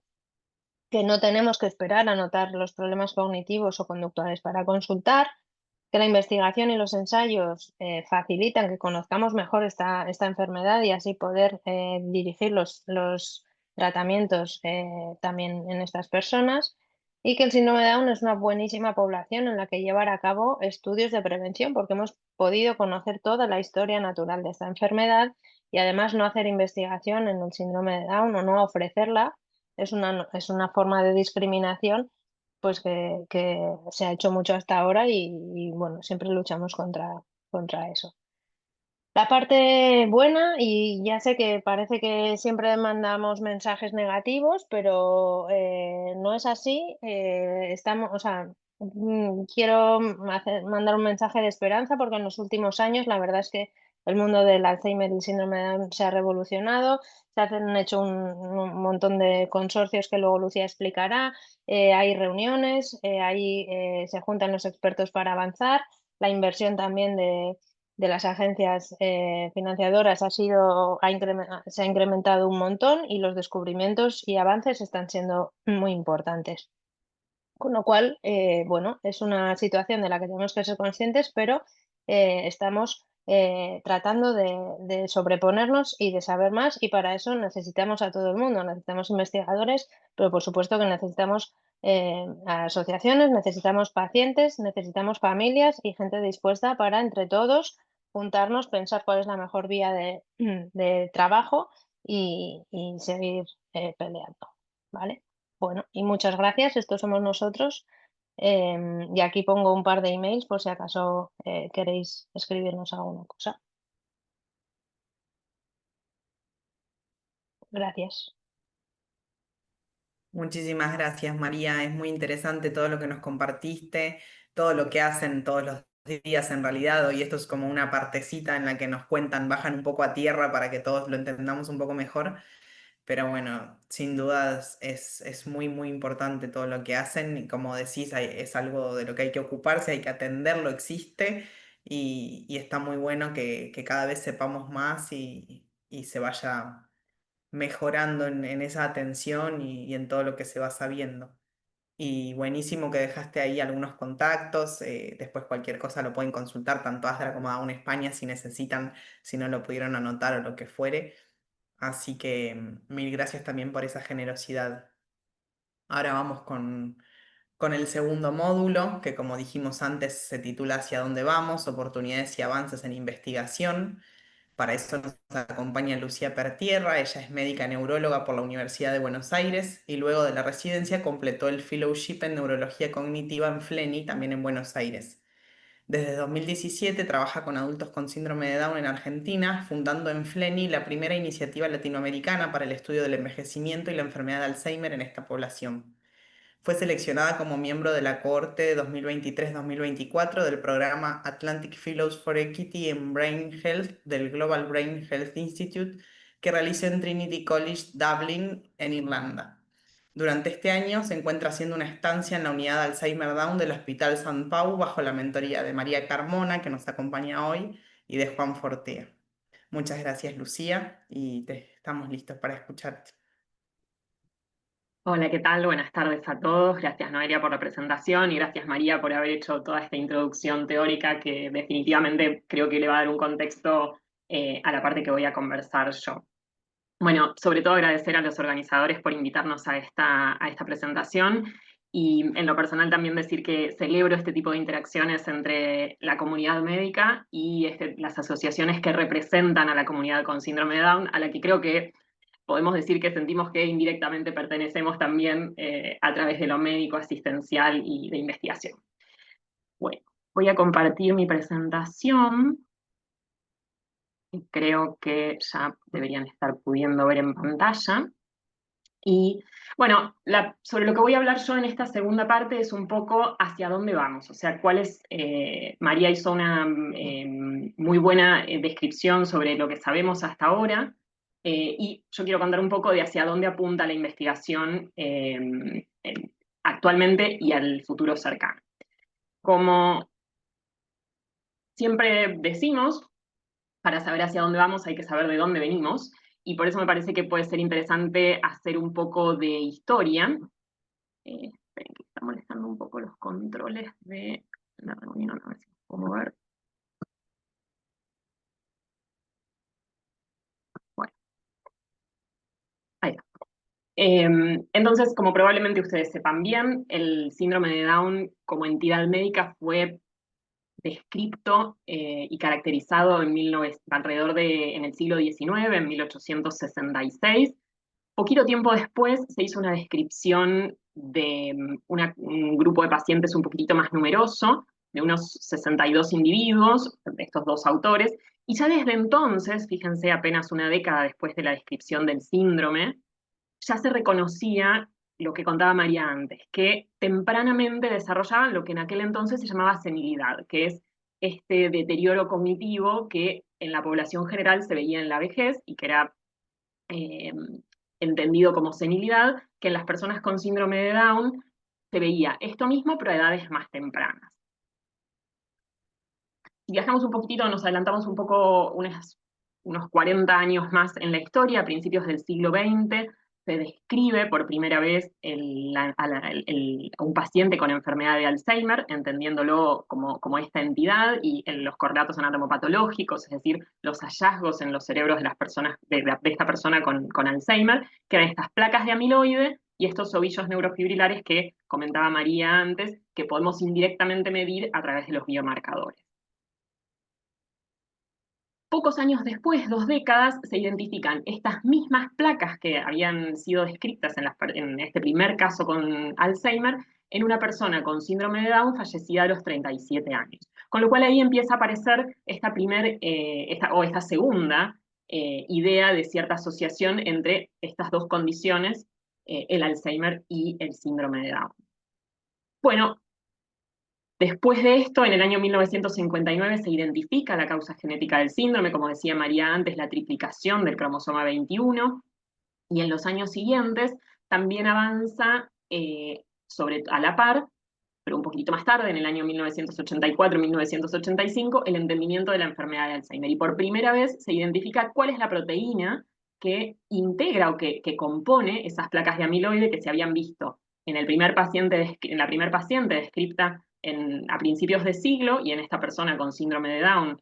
que no tenemos que esperar a notar los problemas cognitivos o conductuales para consultar, que la investigación y los ensayos facilitan que conozcamos mejor esta enfermedad y así poder dirigir los tratamientos también en estas personas, y que el síndrome de Down es una buenísima población en la que llevar a cabo estudios de prevención porque hemos podido conocer toda la historia natural de esta enfermedad y además no hacer investigación en el síndrome de Down o no ofrecerla es una forma de discriminación pues que se ha hecho mucho hasta ahora y, bueno, siempre luchamos contra eso. La parte buena, y ya sé que parece que siempre mandamos mensajes negativos, pero no es así. O sea, quiero mandar un mensaje de esperanza porque en los últimos años la verdad es que el mundo del Alzheimer y el síndrome de Down se ha revolucionado. Han hecho un montón de consorcios que luego Lucía explicará. Hay reuniones, se juntan los expertos para avanzar. La inversión también de las agencias financiadoras se ha incrementado un montón y los descubrimientos y avances están siendo muy importantes. Con lo cual, bueno, es una situación de la que tenemos que ser conscientes, pero estamos tratando de sobreponernos y de saber más y para eso necesitamos a todo el mundo, necesitamos investigadores, pero por supuesto que necesitamos asociaciones, necesitamos pacientes, necesitamos familias y gente dispuesta para entre todos juntarnos, pensar cuál es la mejor vía de trabajo y seguir peleando, ¿vale? Bueno, y muchas gracias. Estos somos nosotros. Y aquí pongo un par de emails por si acaso queréis escribirnos alguna cosa. Gracias. Muchísimas gracias, María. Es muy interesante todo lo que nos compartiste, todo lo que hacen todos los días en realidad. Y esto es como una partecita en la que nos cuentan, bajan un poco a tierra para que todos lo entendamos un poco mejor. Pero bueno, sin dudas es muy, muy importante todo lo que hacen. Y como decís, es algo de lo que hay que ocuparse, hay que atenderlo, existe. Y está muy bueno que cada vez sepamos más y se vaya mejorando en esa atención y en todo lo que se va sabiendo. Y buenísimo que dejaste ahí algunos contactos. Después cualquier cosa lo pueden consultar, tanto Asdra como Aún España, si necesitan, si no lo pudieron anotar o lo que fuere. Así que mil gracias también por esa generosidad. Ahora vamos con el segundo módulo, que como dijimos antes se titula ¿Hacia dónde vamos? Oportunidades y avances en investigación. Para eso nos acompaña Lucía Pertierra, ella es médica neuróloga por la Universidad de Buenos Aires y luego de la residencia completó el fellowship en neurología cognitiva en FLENI, también en Buenos Aires. Desde 2017 trabaja con adultos con síndrome de Down en Argentina, fundando en FLENI la primera iniciativa latinoamericana para el estudio del envejecimiento y la enfermedad de Alzheimer en esta población. Fue seleccionada como miembro de la cohorte 2023-2024 del programa Atlantic Fellows for Equity in Brain Health del Global Brain Health Institute que realizó en Trinity College Dublin, en Irlanda. Durante este año se encuentra haciendo una estancia en la unidad Alzheimer Down del Hospital San Pau bajo la mentoría de María Carmona, que nos acompaña hoy, y de Juan Fortea. Muchas gracias, Lucía, y estamos listos para escucharte. Hola, ¿qué tal? Buenas tardes a todos. Gracias, Noelia, por la presentación y gracias, María, por haber hecho toda esta introducción teórica que definitivamente creo que le va a dar un contexto a la parte que voy a conversar yo. Bueno, sobre todo agradecer a los organizadores por invitarnos a esta presentación y en lo personal también decir que celebro este tipo de interacciones entre la comunidad médica y las asociaciones que representan a la comunidad con síndrome de Down, a la que creo que podemos decir que sentimos que indirectamente pertenecemos también a través de lo médico, asistencial y de investigación. Bueno, voy a compartir mi presentación y creo que ya deberían estar pudiendo ver en pantalla. Y bueno, sobre lo que voy a hablar yo en esta segunda parte es un poco hacia dónde vamos, o sea, María hizo una muy buena descripción sobre lo que sabemos hasta ahora, y yo quiero contar un poco de hacia dónde apunta la investigación actualmente y al futuro cercano. Como siempre decimos, para saber hacia dónde vamos hay que saber de dónde venimos, y por eso me parece que puede ser interesante hacer un poco de historia. Esperen que está molestando un poco los controles de la reunión, a ver si puedo mover. Bueno, ahí está. Entonces, como probablemente ustedes sepan bien, el síndrome de Down como entidad médica fue descrito y caracterizado en el siglo XIX, en 1866. Poquito tiempo después se hizo una descripción de un grupo de pacientes un poquitito más numeroso, de unos 62 individuos, de estos dos autores, y ya desde entonces, fíjense, apenas una década después de la descripción del síndrome, ya se reconocía lo que contaba María antes, que tempranamente desarrollaban lo que en aquel entonces se llamaba senilidad, que es este deterioro cognitivo que en la población general se veía en la vejez y que era eh, entendido como senilidad, que en las personas con síndrome de Down se veía esto mismo, pero a edades más tempranas. Si viajamos un poquitito, nos adelantamos un poco unos 40 años más en la historia, a principios del siglo XX, se describe por primera vez a un paciente con enfermedad de Alzheimer, entendiéndolo como esta entidad y en los correlatos anatomopatológicos, es decir, los hallazgos en los cerebros de las personas, de esta persona con Alzheimer, que eran estas placas de amiloide y estos ovillos neurofibrilares que comentaba María antes, que podemos indirectamente medir a través de los biomarcadores. Pocos años después, 2 décadas, se identifican estas mismas placas que habían sido descritas en este primer caso con Alzheimer en una persona con síndrome de Down fallecida a los 37 años. Con lo cual ahí empieza a aparecer esta segunda idea de cierta asociación entre estas dos condiciones, el Alzheimer y el síndrome de Down. Bueno, después de esto, en el año 1959 se identifica la causa genética del síndrome, como decía María antes, la triplicación del cromosoma 21, y en los años siguientes también avanza a la par, pero un poquito más tarde, en el año 1984-1985, el entendimiento de la enfermedad de Alzheimer. Y por primera vez se identifica cuál es la proteína que integra o que compone esas placas de amiloide que se habían visto en la primer paciente descripta a principios de siglo, y en esta persona con síndrome de Down,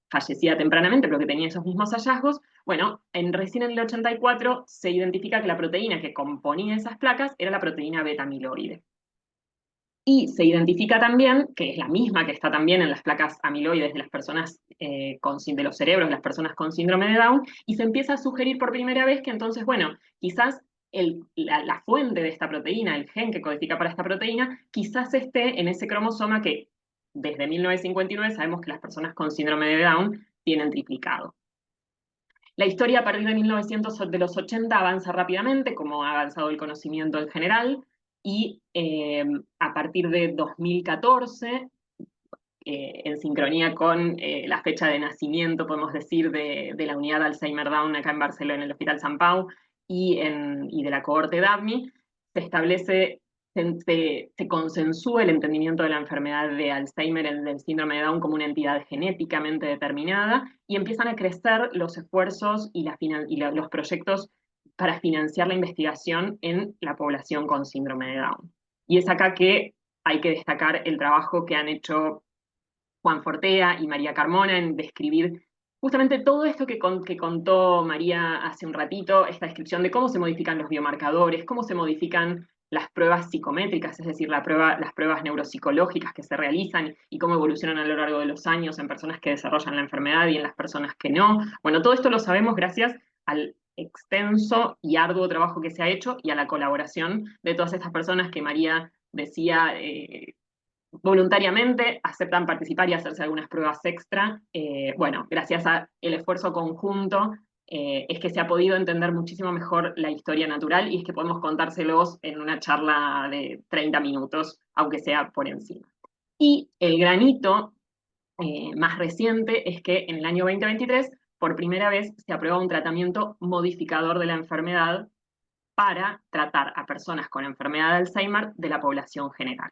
fallecida tempranamente, pero que tenía esos mismos hallazgos. Bueno, recién en el 84 se identifica que la proteína que componía esas placas era la proteína beta-amiloide. Y se identifica también, que es la misma que está también en las placas amiloides de las personas de los cerebros de las personas con síndrome de Down, y se empieza a sugerir por primera vez que entonces, bueno, quizás la fuente de esta proteína, el gen que codifica para esta proteína, quizás esté en ese cromosoma que desde 1959 sabemos que las personas con síndrome de Down tienen triplicado. La historia a partir de 1900 de los 80 avanza rápidamente, como ha avanzado el conocimiento en general, y a partir de 2014, en sincronía con la fecha de nacimiento, podemos decir, de la unidad Alzheimer Down acá en Barcelona, en el Hospital Sant Pau, y de la cohorte DAPMI, se consensúa el entendimiento de la enfermedad de Alzheimer, del síndrome de Down, como una entidad genéticamente determinada, y empiezan a crecer los esfuerzos y los proyectos para financiar la investigación en la población con síndrome de Down. Y es acá que hay que destacar el trabajo que han hecho Juan Fortea y María Carmona en describir justamente todo esto que contó María hace un ratito, esta descripción de cómo se modifican los biomarcadores, cómo se modifican las pruebas psicométricas, es decir, las pruebas neuropsicológicas que se realizan y cómo evolucionan a lo largo de los años en personas que desarrollan la enfermedad y en las personas que no. Bueno, todo esto lo sabemos gracias al extenso y arduo trabajo que se ha hecho y a la colaboración de todas estas personas que María decía voluntariamente aceptan participar y hacerse algunas pruebas extra. Bueno, gracias al esfuerzo conjunto es que se ha podido entender muchísimo mejor la historia natural, y es que podemos contárselos en una charla de 30 minutos, aunque sea por encima. Y el granito más reciente es que en el año 2023, por primera vez, se aprueba un tratamiento modificador de la enfermedad para tratar a personas con enfermedad de Alzheimer de la población general.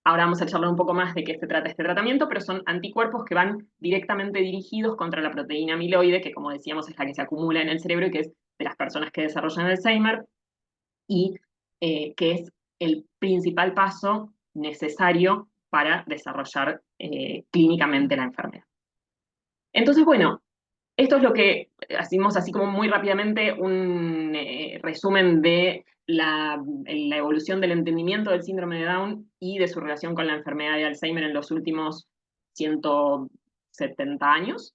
Ahora vamos a charlar un poco más de qué se trata este tratamiento, pero son anticuerpos que van directamente dirigidos contra la proteína amiloide, que como decíamos es la que se acumula en el cerebro y que es de las personas que desarrollan Alzheimer, y que es el principal paso necesario para desarrollar clínicamente la enfermedad. Entonces, bueno, esto es lo que hacemos así como muy rápidamente un resumen de la evolución del entendimiento del síndrome de Down y de su relación con la enfermedad de Alzheimer en los últimos 170 años.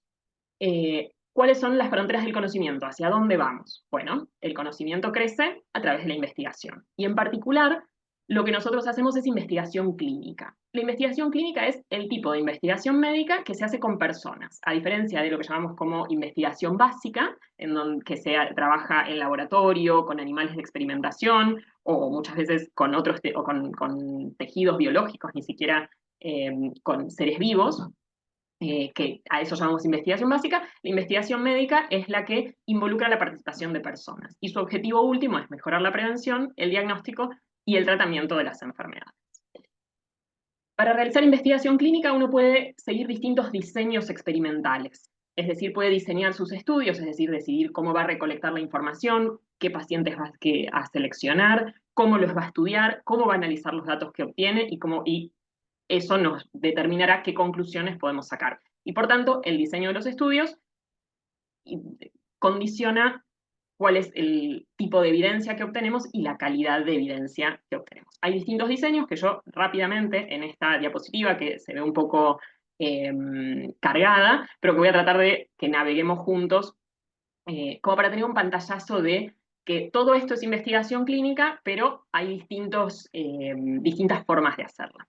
¿Cuáles son las fronteras del conocimiento? ¿Hacia dónde vamos? Bueno, el conocimiento crece a través de la investigación. Y en particular, lo que nosotros hacemos es investigación clínica. La investigación clínica es el tipo de investigación médica que se hace con personas, a diferencia de lo que llamamos como investigación básica, en donde se trabaja en laboratorio, con animales de experimentación, o muchas veces con otros con tejidos biológicos, ni siquiera con seres vivos. Que a eso llamamos investigación básica. La investigación médica es la que involucra la participación de personas, y su objetivo último es mejorar la prevención, el diagnóstico y el tratamiento de las enfermedades. Para realizar investigación clínica uno puede seguir distintos diseños experimentales, es decir, puede diseñar sus estudios, es decir, decidir cómo va a recolectar la información, qué pacientes va a seleccionar, cómo los va a estudiar, cómo va a analizar los datos que obtiene y eso nos determinará qué conclusiones podemos sacar. Y por tanto, el diseño de los estudios condiciona cuál es el tipo de evidencia que obtenemos y la calidad de evidencia que obtenemos. Hay distintos diseños que yo rápidamente, en esta diapositiva que se ve un poco cargada, pero que voy a tratar de que naveguemos juntos, como para tener un pantallazo de que todo esto es investigación clínica, pero hay distintas formas de hacerla.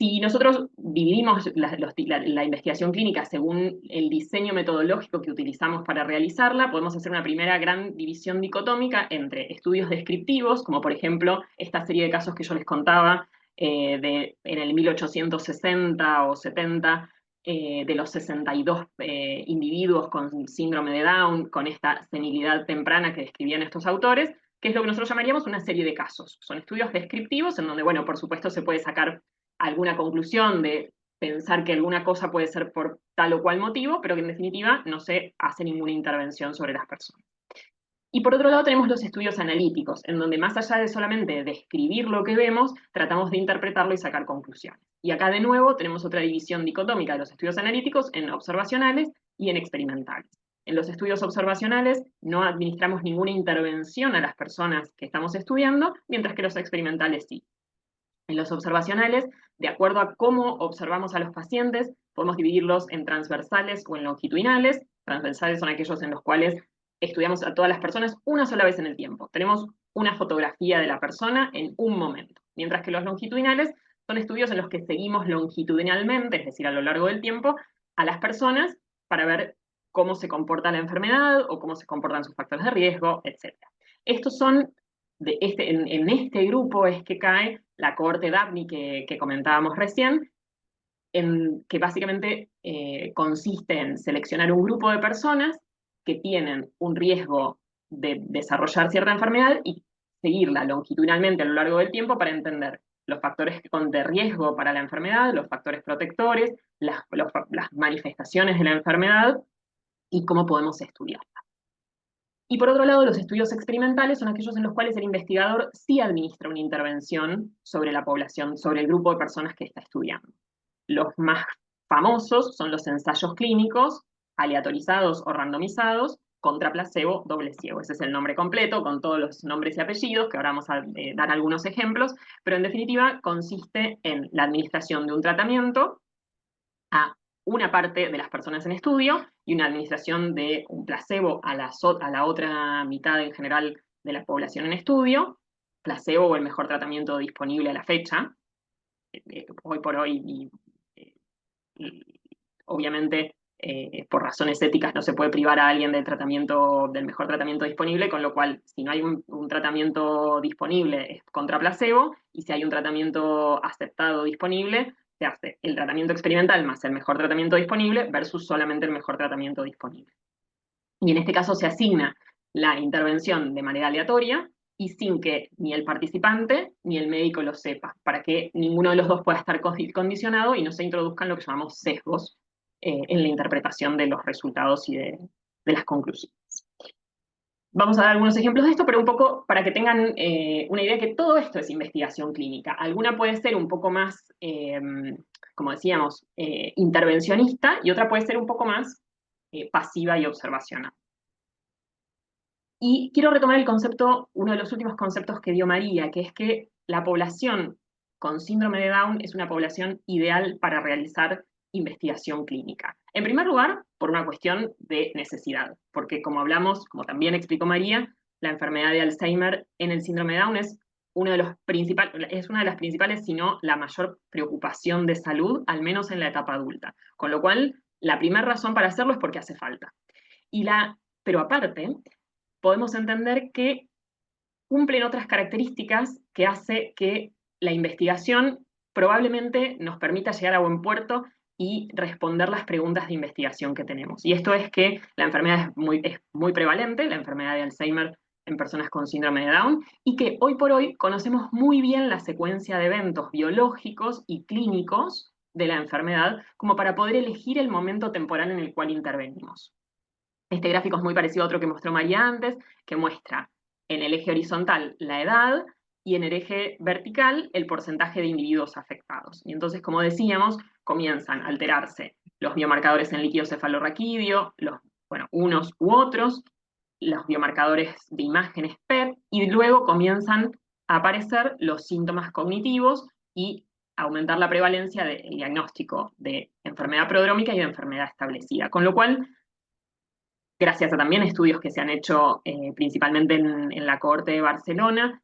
Si nosotros dividimos la investigación clínica según el diseño metodológico que utilizamos para realizarla, podemos hacer una primera gran división dicotómica entre estudios descriptivos, como por ejemplo esta serie de casos que yo les contaba en el 1860 o 70, de los 62 individuos con síndrome de Down, con esta senilidad temprana que describían estos autores, que es lo que nosotros llamaríamos una serie de casos. Son estudios descriptivos en donde, bueno, por supuesto se puede sacar alguna conclusión de pensar que alguna cosa puede ser por tal o cual motivo, pero que en definitiva no se hace ninguna intervención sobre las personas. Y por otro lado tenemos los estudios analíticos, en donde más allá de solamente describir lo que vemos, tratamos de interpretarlo y sacar conclusiones. Y acá de nuevo tenemos otra división dicotómica de los estudios analíticos en observacionales y en experimentales. En los estudios observacionales no administramos ninguna intervención a las personas que estamos estudiando, mientras que los experimentales sí. En los observacionales, de acuerdo a cómo observamos a los pacientes, podemos dividirlos en transversales o en longitudinales. Transversales son aquellos en los cuales estudiamos a todas las personas una sola vez en el tiempo. Tenemos una fotografía de la persona en un momento. Mientras que los longitudinales son estudios en los que seguimos longitudinalmente, es decir, a lo largo del tiempo, a las personas para ver cómo se comporta la enfermedad o cómo se comportan sus factores de riesgo, etc. Estos son en este grupo es que cae la cohorte Dabney que comentábamos recién, que básicamente consiste en seleccionar un grupo de personas que tienen un riesgo de desarrollar cierta enfermedad y seguirla longitudinalmente a lo largo del tiempo para entender los factores de riesgo para la enfermedad, los factores protectores, las manifestaciones de la enfermedad y cómo podemos estudiarla. Y por otro lado, los estudios experimentales son aquellos en los cuales el investigador sí administra una intervención sobre la población, sobre el grupo de personas que está estudiando. Los más famosos son los ensayos clínicos, aleatorizados o randomizados, contra placebo doble ciego. Ese es el nombre completo, con todos los nombres y apellidos, que ahora vamos a dar algunos ejemplos, pero en definitiva consiste en la administración de un tratamiento a una parte de las personas en estudio y una administración de un placebo a la otra mitad en general de la población en estudio, placebo o el mejor tratamiento disponible a la fecha, hoy por hoy, y obviamente por razones éticas no se puede privar a alguien del mejor tratamiento disponible, con lo cual si no hay un tratamiento disponible es contra placebo, y si hay un tratamiento aceptado disponible, se hace el tratamiento experimental más el mejor tratamiento disponible versus solamente el mejor tratamiento disponible. Y en este caso se asigna la intervención de manera aleatoria y sin que ni el participante ni el médico lo sepa, para que ninguno de los dos pueda estar condicionado y no se introduzcan lo que llamamos sesgos en la interpretación de los resultados y de las conclusiones. Vamos a dar algunos ejemplos de esto, pero un poco para que tengan una idea que todo esto es investigación clínica. Alguna puede ser un poco más, como decíamos, intervencionista, y otra puede ser un poco más pasiva y observacional. Y quiero retomar el concepto, uno de los últimos conceptos que dio María, que es que la población con síndrome de Down es una población ideal para realizar investigación clínica. En primer lugar, por una cuestión de necesidad, porque como hablamos, como también explicó María, la enfermedad de Alzheimer en el síndrome de Down es una de las principales, si no la mayor preocupación de salud, al menos en la etapa adulta. Con lo cual, la primera razón para hacerlo es porque hace falta. Pero aparte, podemos entender que cumplen otras características que hace que la investigación probablemente nos permita llegar a buen puerto y responder las preguntas de investigación que tenemos. Y esto es que la enfermedad es muy prevalente, la enfermedad de Alzheimer en personas con síndrome de Down, y que hoy por hoy conocemos muy bien la secuencia de eventos biológicos y clínicos de la enfermedad como para poder elegir el momento temporal en el cual intervenimos. Este gráfico es muy parecido a otro que mostró María antes, que muestra en el eje horizontal la edad y en el eje vertical el porcentaje de individuos afectados. Y entonces, como decíamos, comienzan a alterarse los biomarcadores en líquido cefalorraquídeo, unos u otros, los biomarcadores de imágenes PET, y luego comienzan a aparecer los síntomas cognitivos y aumentar la prevalencia del diagnóstico de enfermedad prodrómica y de enfermedad establecida. Con lo cual, gracias a también estudios que se han hecho principalmente en la cohorte de Barcelona,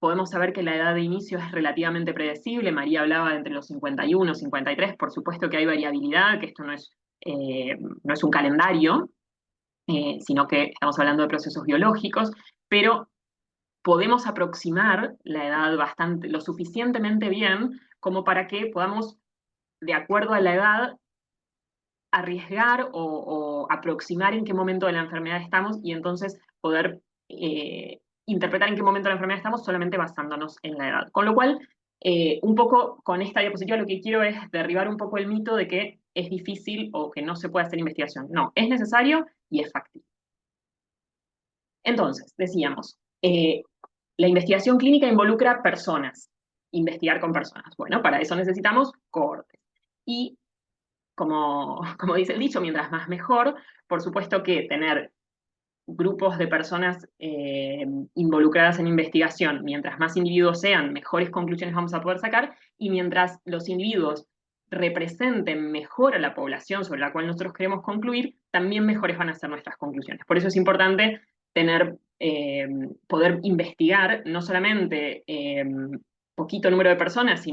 podemos saber que la edad de inicio es relativamente predecible. María hablaba de entre los 51 y 53, por supuesto que hay variabilidad, que esto no es un calendario, sino que estamos hablando de procesos biológicos, pero podemos aproximar la edad lo suficientemente bien como para que podamos, de acuerdo a la edad, arriesgar o aproximar en qué momento de la enfermedad estamos y entonces poder interpretar en qué momento de la enfermedad estamos solamente basándonos en la edad. Con lo cual, un poco con esta diapositiva lo que quiero es derribar un poco el mito de que es difícil o que no se puede hacer investigación. No, es necesario y es factible. Entonces, decíamos, la investigación clínica involucra personas, investigar con personas. Bueno, para eso necesitamos cohortes. Y como dice el dicho, mientras más mejor, por supuesto que tener grupos de personas involucradas en investigación, mientras más individuos sean, mejores conclusiones vamos a poder sacar, y mientras los individuos representen mejor a la población sobre la cual nosotros queremos concluir, también mejores van a ser nuestras conclusiones. Por eso es importante poder investigar no solamente poquito número de personas, y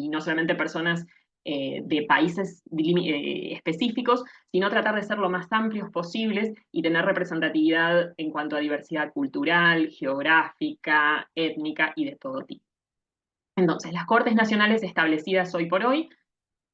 no solamente personas de países específicos, sino tratar de ser lo más amplios posibles y tener representatividad en cuanto a diversidad cultural, geográfica, étnica y de todo tipo. Entonces, las Cortes Nacionales establecidas hoy por hoy,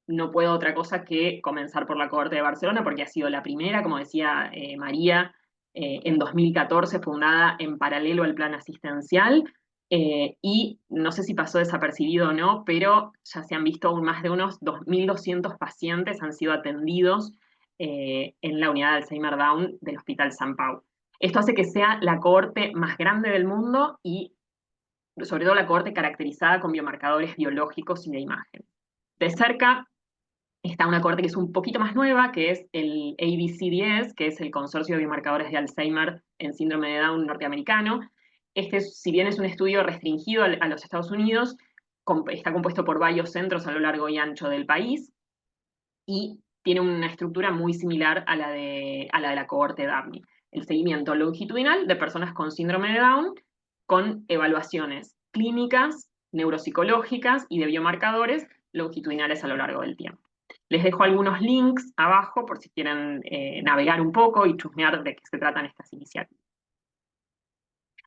no puedo otra cosa que comenzar por la Corte de Barcelona, porque ha sido la primera, como decía María, en 2014, fundada en paralelo al plan asistencial, y no sé si pasó desapercibido o no, pero ya se han visto más de unos 2.200 pacientes han sido atendidos en la unidad de Alzheimer Down del Hospital San Pau. Esto hace que sea la cohorte más grande del mundo y sobre todo la cohorte caracterizada con biomarcadores biológicos y de imagen. De cerca está una cohorte que es un poquito más nueva, que es el ABCDS, que es el Consorcio de Biomarcadores de Alzheimer en Síndrome de Down norteamericano. Este, si bien es un estudio restringido a los Estados Unidos, está compuesto por varios centros a lo largo y ancho del país y tiene una estructura muy similar a la de la cohorte DAPNI. El seguimiento longitudinal de personas con síndrome de Down con evaluaciones clínicas, neuropsicológicas y de biomarcadores longitudinales a lo largo del tiempo. Les dejo algunos links abajo por si quieren navegar un poco y chusmear de qué se tratan estas iniciativas.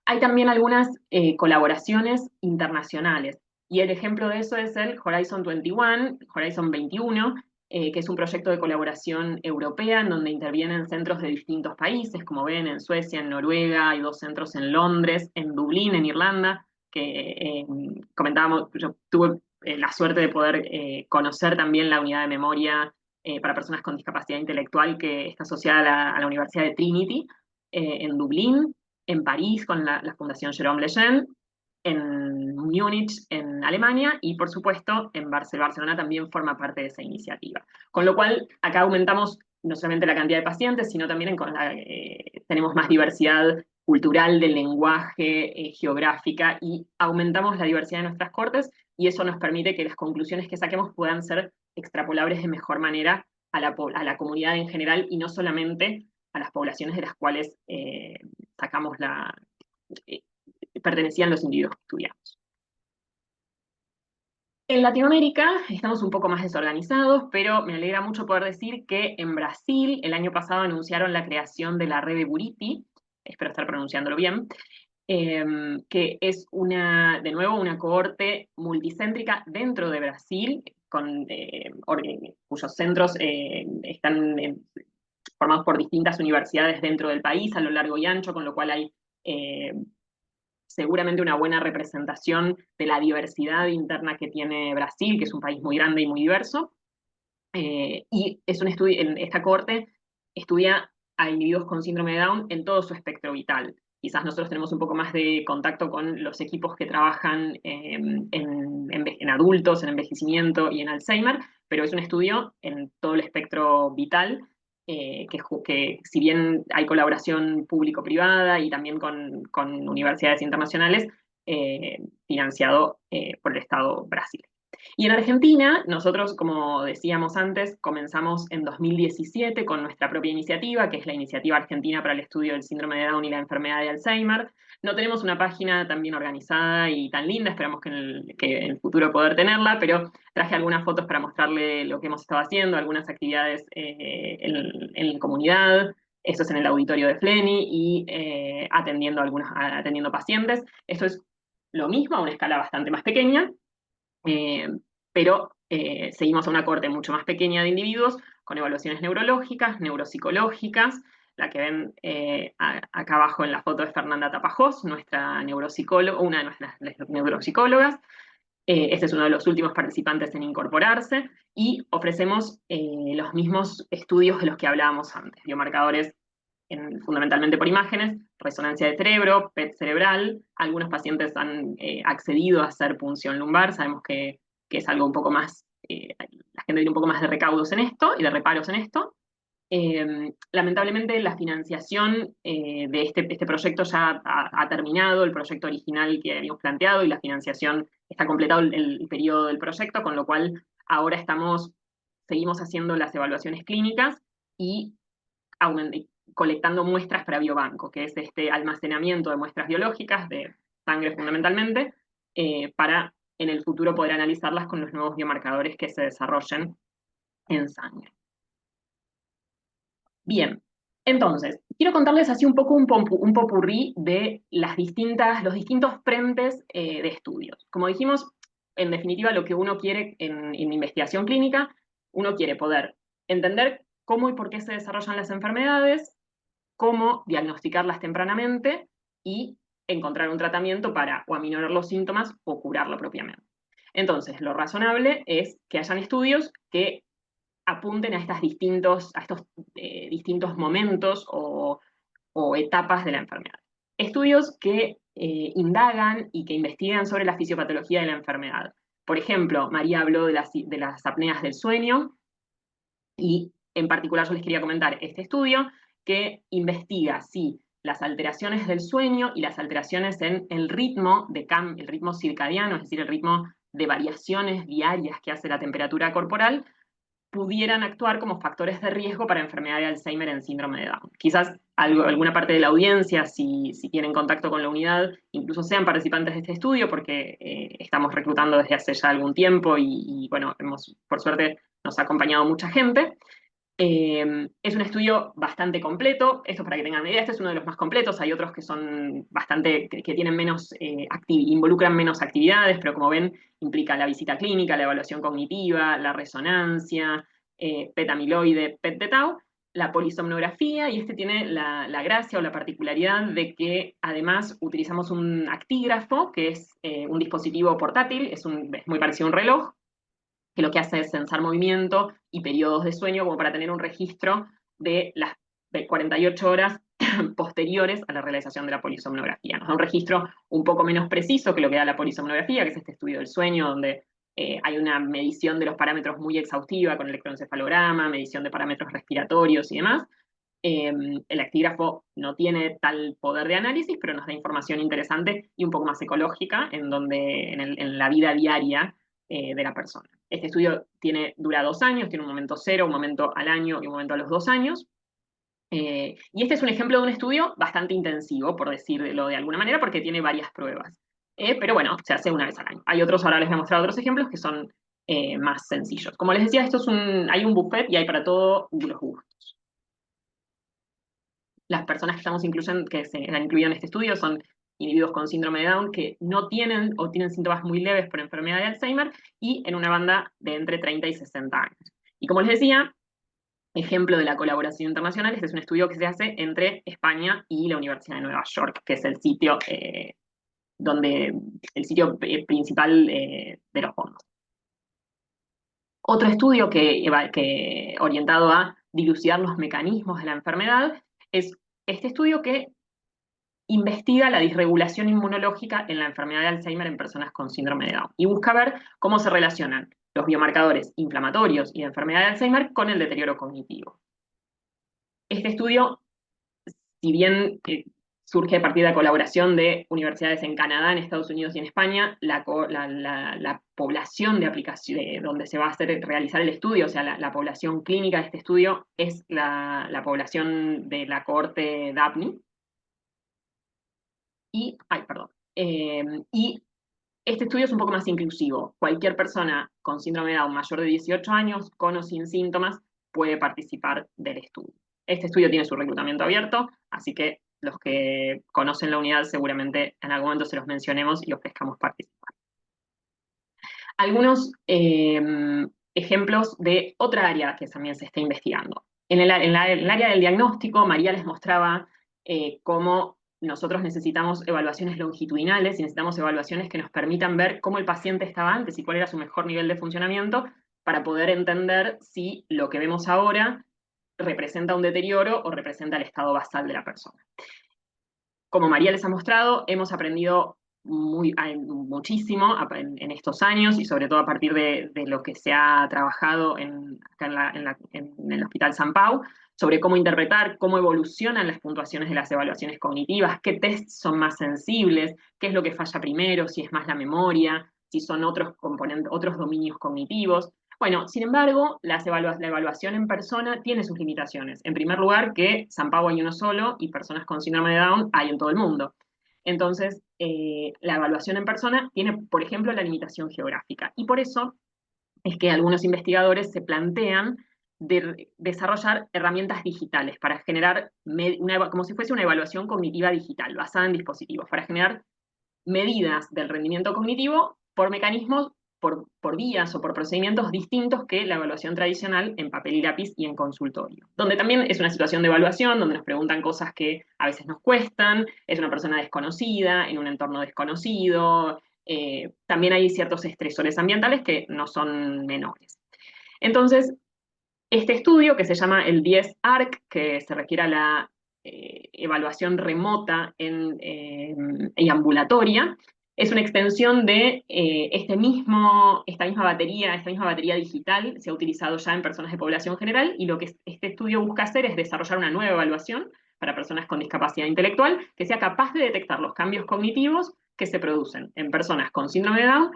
Hay también algunas colaboraciones internacionales, y el ejemplo de eso es el Horizon 21, que es un proyecto de colaboración europea en donde intervienen centros de distintos países, como ven, en Suecia, en Noruega, hay 2 centros en Londres, en Dublín, en Irlanda, que comentábamos, yo tuve la suerte de poder conocer también la unidad de memoria para personas con discapacidad intelectual que está asociada a la Universidad de Trinity en Dublín, en París con la Fundación Jérôme Lejeune, en Múnich, en Alemania, y por supuesto en Barcelona también forma parte de esa iniciativa. Con lo cual, acá aumentamos no solamente la cantidad de pacientes, sino también tenemos más diversidad cultural, del lenguaje, geográfica, y aumentamos la diversidad de nuestras cortes, y eso nos permite que las conclusiones que saquemos puedan ser extrapolables de mejor manera a la comunidad en general, y no solamente a las poblaciones de las cuales pertenecían los individuos que estudiamos. En Latinoamérica estamos un poco más desorganizados, pero me alegra mucho poder decir que en Brasil el año pasado anunciaron la creación de la red de Buriti, espero estar pronunciándolo bien, que es de nuevo una cohorte multicéntrica dentro de Brasil, cuyos centros están formados por distintas universidades dentro del país a lo largo y ancho, con lo cual hay seguramente una buena representación de la diversidad interna que tiene Brasil, que es un país muy grande y muy diverso. Y es esta cohorte estudia a individuos con síndrome de Down en todo su espectro vital. Quizás nosotros tenemos un poco más de contacto con los equipos que trabajan en adultos, en envejecimiento y en Alzheimer, pero es un estudio en todo el espectro vital, que si bien hay colaboración público-privada y también con universidades internacionales, financiado por el Estado brasileño. Y en Argentina, nosotros, como decíamos antes, comenzamos en 2017 con nuestra propia iniciativa, que es la Iniciativa Argentina para el Estudio del Síndrome de Down y la Enfermedad de Alzheimer. No tenemos una página tan bien organizada y tan linda, esperamos que en el futuro poder tenerla, pero traje algunas fotos para mostrarle lo que hemos estado haciendo, algunas actividades en la comunidad. Esto es en el auditorio de Fleni y atendiendo pacientes. Esto es lo mismo a una escala bastante más pequeña, eh, pero seguimos a una cohorte mucho más pequeña de individuos con evaluaciones neurológicas, neuropsicológicas. La que ven acá abajo en la foto es Fernanda Tapajós, nuestra neuropsicóloga, una de nuestras neuropsicólogas. Este es uno de los últimos participantes en incorporarse y ofrecemos los mismos estudios de los que hablábamos antes, biomarcadores fundamentalmente por imágenes, resonancia de cerebro, PET cerebral. Algunos pacientes han accedido a hacer punción lumbar, sabemos que es algo un poco más, la gente tiene un poco más de recaudos en esto y de reparos en esto. Lamentablemente la financiación de este proyecto ya ha terminado, el proyecto original que habíamos planteado, y la financiación está completado el periodo del proyecto, con lo cual ahora seguimos haciendo las evaluaciones clínicas y colectando muestras para biobanco, que es este almacenamiento de muestras biológicas, de sangre fundamentalmente, para en el futuro poder analizarlas con los nuevos biomarcadores que se desarrollen en sangre. Bien, entonces, quiero contarles así un poco un popurrí de los distintos frentes de estudios. Como dijimos, en definitiva, lo que uno quiere en investigación clínica, uno quiere poder entender cómo y por qué se desarrollan las enfermedades, cómo diagnosticarlas tempranamente y encontrar un tratamiento para o aminorar los síntomas o curarlo propiamente. Entonces, lo razonable es que hayan estudios que apunten a estos distintos momentos o etapas de la enfermedad. Estudios que indagan y que investigan sobre la fisiopatología de la enfermedad. Por ejemplo, María habló de las apneas del sueño, y en particular yo les quería comentar este estudio que investiga si las alteraciones del sueño y las alteraciones en el ritmo el ritmo circadiano, es decir, el ritmo de variaciones diarias que hace la temperatura corporal, pudieran actuar como factores de riesgo para enfermedad de Alzheimer en síndrome de Down. Quizás alguna parte de la audiencia, si tienen contacto con la unidad, incluso sean participantes de este estudio, porque estamos reclutando desde hace ya algún tiempo y bueno, por suerte nos ha acompañado mucha gente. Es un estudio bastante completo, esto para que tengan una idea, este es uno de los más completos, hay otros que son que tienen menos, involucran menos actividades, pero como ven, implica la visita clínica, la evaluación cognitiva, la resonancia, PET amiloide, PET de tau, la polisomnografía, y este tiene la gracia o la particularidad de que además utilizamos un actígrafo, que es un dispositivo portátil, es muy parecido a un reloj, que lo que hace es censar movimiento y periodos de sueño como para tener un registro de las 48 horas posteriores a la realización de la polisomnografía. Nos da un registro un poco menos preciso que lo que da la polisomnografía, que es este estudio del sueño, donde hay una medición de los parámetros muy exhaustiva con electroencefalograma, medición de parámetros respiratorios y demás. El actígrafo no tiene tal poder de análisis, pero nos da información interesante y un poco más ecológica en la vida diaria de la persona. Este estudio dura 2 años, tiene un momento 0, un momento al año y un momento a los 2 años. Y este es un ejemplo de un estudio bastante intensivo, por decirlo de alguna manera, porque tiene varias pruebas. Pero bueno, se hace una vez al año. Hay otros, ahora les voy a mostrar otros ejemplos que son más sencillos. Como les decía, hay un buffet y hay para todos los gustos. Las personas que se han incluido en este estudio son individuos con síndrome de Down que no tienen o tienen síntomas muy leves por enfermedad de Alzheimer y en una banda de entre 30 y 60 años. Y como les decía, ejemplo de la colaboración internacional, este es un estudio que se hace entre España y la Universidad de Nueva York, que es el sitio principal de los fondos. Otro estudio que orientado a dilucidar los mecanismos de la enfermedad es este estudio que investiga la disregulación inmunológica en la enfermedad de Alzheimer en personas con síndrome de Down y busca ver cómo se relacionan los biomarcadores inflamatorios y de enfermedad de Alzheimer con el deterioro cognitivo. Este estudio, si bien surge a partir de la colaboración de universidades en Canadá, en Estados Unidos y en España. La población de aplicación, donde se va a realizar el estudio, o sea, la población clínica de este estudio es la población de la cohorte DAPNI. Y este estudio es un poco más inclusivo. Cualquier persona con síndrome de Down mayor de 18 años, con o sin síntomas, puede participar del estudio. Este estudio tiene su reclutamiento abierto, así que los que conocen la unidad seguramente en algún momento se los mencionemos y ofrezcamos participar. Algunos ejemplos de otra área que también se está investigando. En el área del diagnóstico, María les mostraba cómo nosotros necesitamos evaluaciones longitudinales y necesitamos evaluaciones que nos permitan ver cómo el paciente estaba antes y cuál era su mejor nivel de funcionamiento para poder entender si lo que vemos ahora representa un deterioro o representa el estado basal de la persona. Como María les ha mostrado, hemos aprendido muchísimo en estos años y sobre todo a partir de lo que se ha trabajado acá en el Hospital San Pau, sobre cómo interpretar, cómo evolucionan las puntuaciones de las evaluaciones cognitivas, qué tests son más sensibles, qué es lo que falla primero, si es más la memoria, si son otros componentes, otros dominios cognitivos. Bueno, sin embargo, la evaluación en persona tiene sus limitaciones. En primer lugar, que San Pau hay uno solo y personas con síndrome de Down hay en todo el mundo. Entonces, la evaluación en persona tiene, por ejemplo, la limitación geográfica. Y por eso es que algunos investigadores se plantean desarrollar herramientas digitales para generar, como si fuese una evaluación cognitiva digital, basada en dispositivos, para generar medidas del rendimiento cognitivo por mecanismos, por vías o por procedimientos distintos que la evaluación tradicional en papel y lápiz y en consultorio. Donde también es una situación de evaluación, donde nos preguntan cosas que a veces nos cuestan, es una persona desconocida, en un entorno desconocido, también hay ciertos estresores ambientales que no son menores. Entonces, este estudio, que se llama el 10-ARC, que se requiere a la evaluación remota y ambulatoria, es una extensión de esta misma batería digital se ha utilizado ya en personas de población general, y lo que este estudio busca hacer es desarrollar una nueva evaluación para personas con discapacidad intelectual que sea capaz de detectar los cambios cognitivos que se producen en personas con síndrome de Down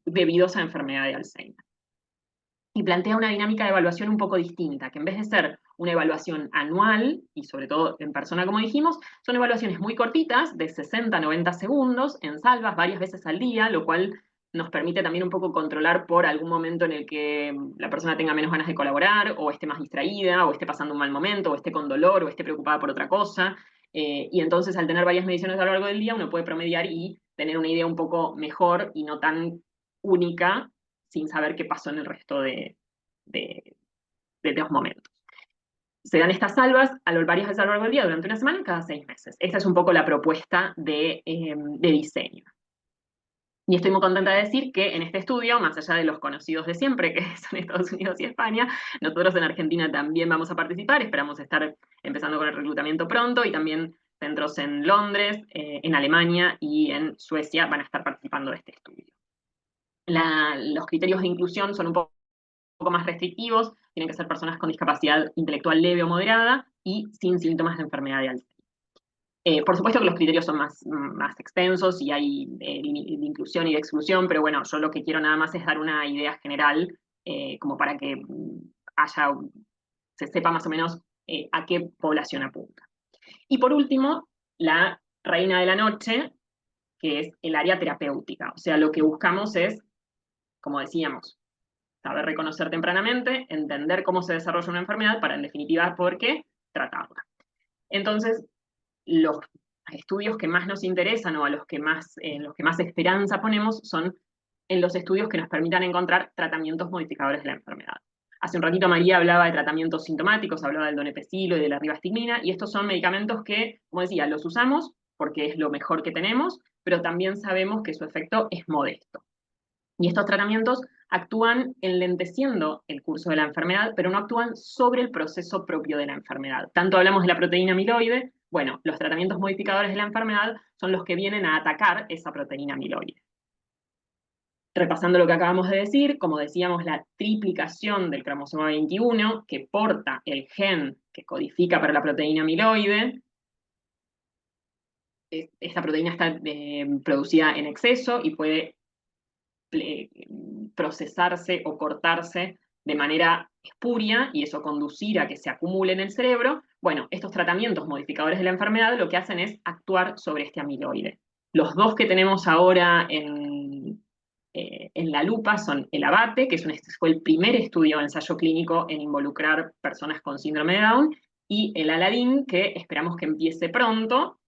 debidos a enfermedad de Alzheimer. Y plantea una dinámica de evaluación un poco distinta, que en vez de ser una evaluación anual, y sobre todo en persona como dijimos, son evaluaciones muy cortitas, de 60 a 90 segundos, en salvas, varias veces al día, lo cual nos permite también un poco controlar por algún momento en el que la persona tenga menos ganas de colaborar, o esté más distraída, o esté pasando un mal momento, o esté con dolor, o esté preocupada por otra cosa. Y entonces, al tener varias mediciones a lo largo del día, uno puede promediar y tener una idea un poco mejor y no tan única, sin saber qué pasó en el resto de los momentos. Se dan estas salvas varias veces a lo largo del día durante una semana cada 6 meses. Esta es un poco la propuesta de diseño. Y estoy muy contenta de decir que en este estudio, más allá de los conocidos de siempre, que son Estados Unidos y España, nosotros en Argentina también vamos a participar, esperamos estar empezando con el reclutamiento pronto, y también centros en Londres, en Alemania y en Suecia van a estar participando de este estudio. Los criterios de inclusión son un poco más restrictivos, tienen que ser personas con discapacidad intelectual leve o moderada y sin síntomas de enfermedad de Alzheimer. Por supuesto que los criterios son más extensos y hay de inclusión y de exclusión, pero bueno, yo lo que quiero nada más es dar una idea general, como para que se sepa más o menos a qué población apunta. Y por último, la reina de la noche, que es el área terapéutica. O sea, lo que buscamos es, como decíamos, saber reconocer tempranamente, entender cómo se desarrolla una enfermedad para, en definitiva, ¿por qué? Tratarla. Entonces, los estudios que más nos interesan o en los que más esperanza ponemos son en los estudios que nos permitan encontrar tratamientos modificadores de la enfermedad. Hace un ratito María hablaba de tratamientos sintomáticos, hablaba del donepezilo y de la ribastigmina, y estos son medicamentos que, como decía, los usamos porque es lo mejor que tenemos, pero también sabemos que su efecto es modesto. Y estos tratamientos actúan enlenteciendo el curso de la enfermedad, pero no actúan sobre el proceso propio de la enfermedad. Tanto hablamos de la proteína amiloide, bueno, los tratamientos modificadores de la enfermedad son los que vienen a atacar esa proteína amiloide. Repasando lo que acabamos de decir, como decíamos, la triplicación del cromosoma 21, que porta el gen que codifica para la proteína amiloide, esta proteína está producida en exceso y puede procesarse o cortarse de manera espuria y eso conducir a que se acumule en el cerebro. Bueno, estos tratamientos modificadores de la enfermedad lo que hacen es actuar sobre este amiloide. Los dos que tenemos ahora en la lupa son el ABATE, que fue el primer estudio de ensayo clínico en involucrar personas con síndrome de Down, y el ALADIN, que esperamos que empiece pronto,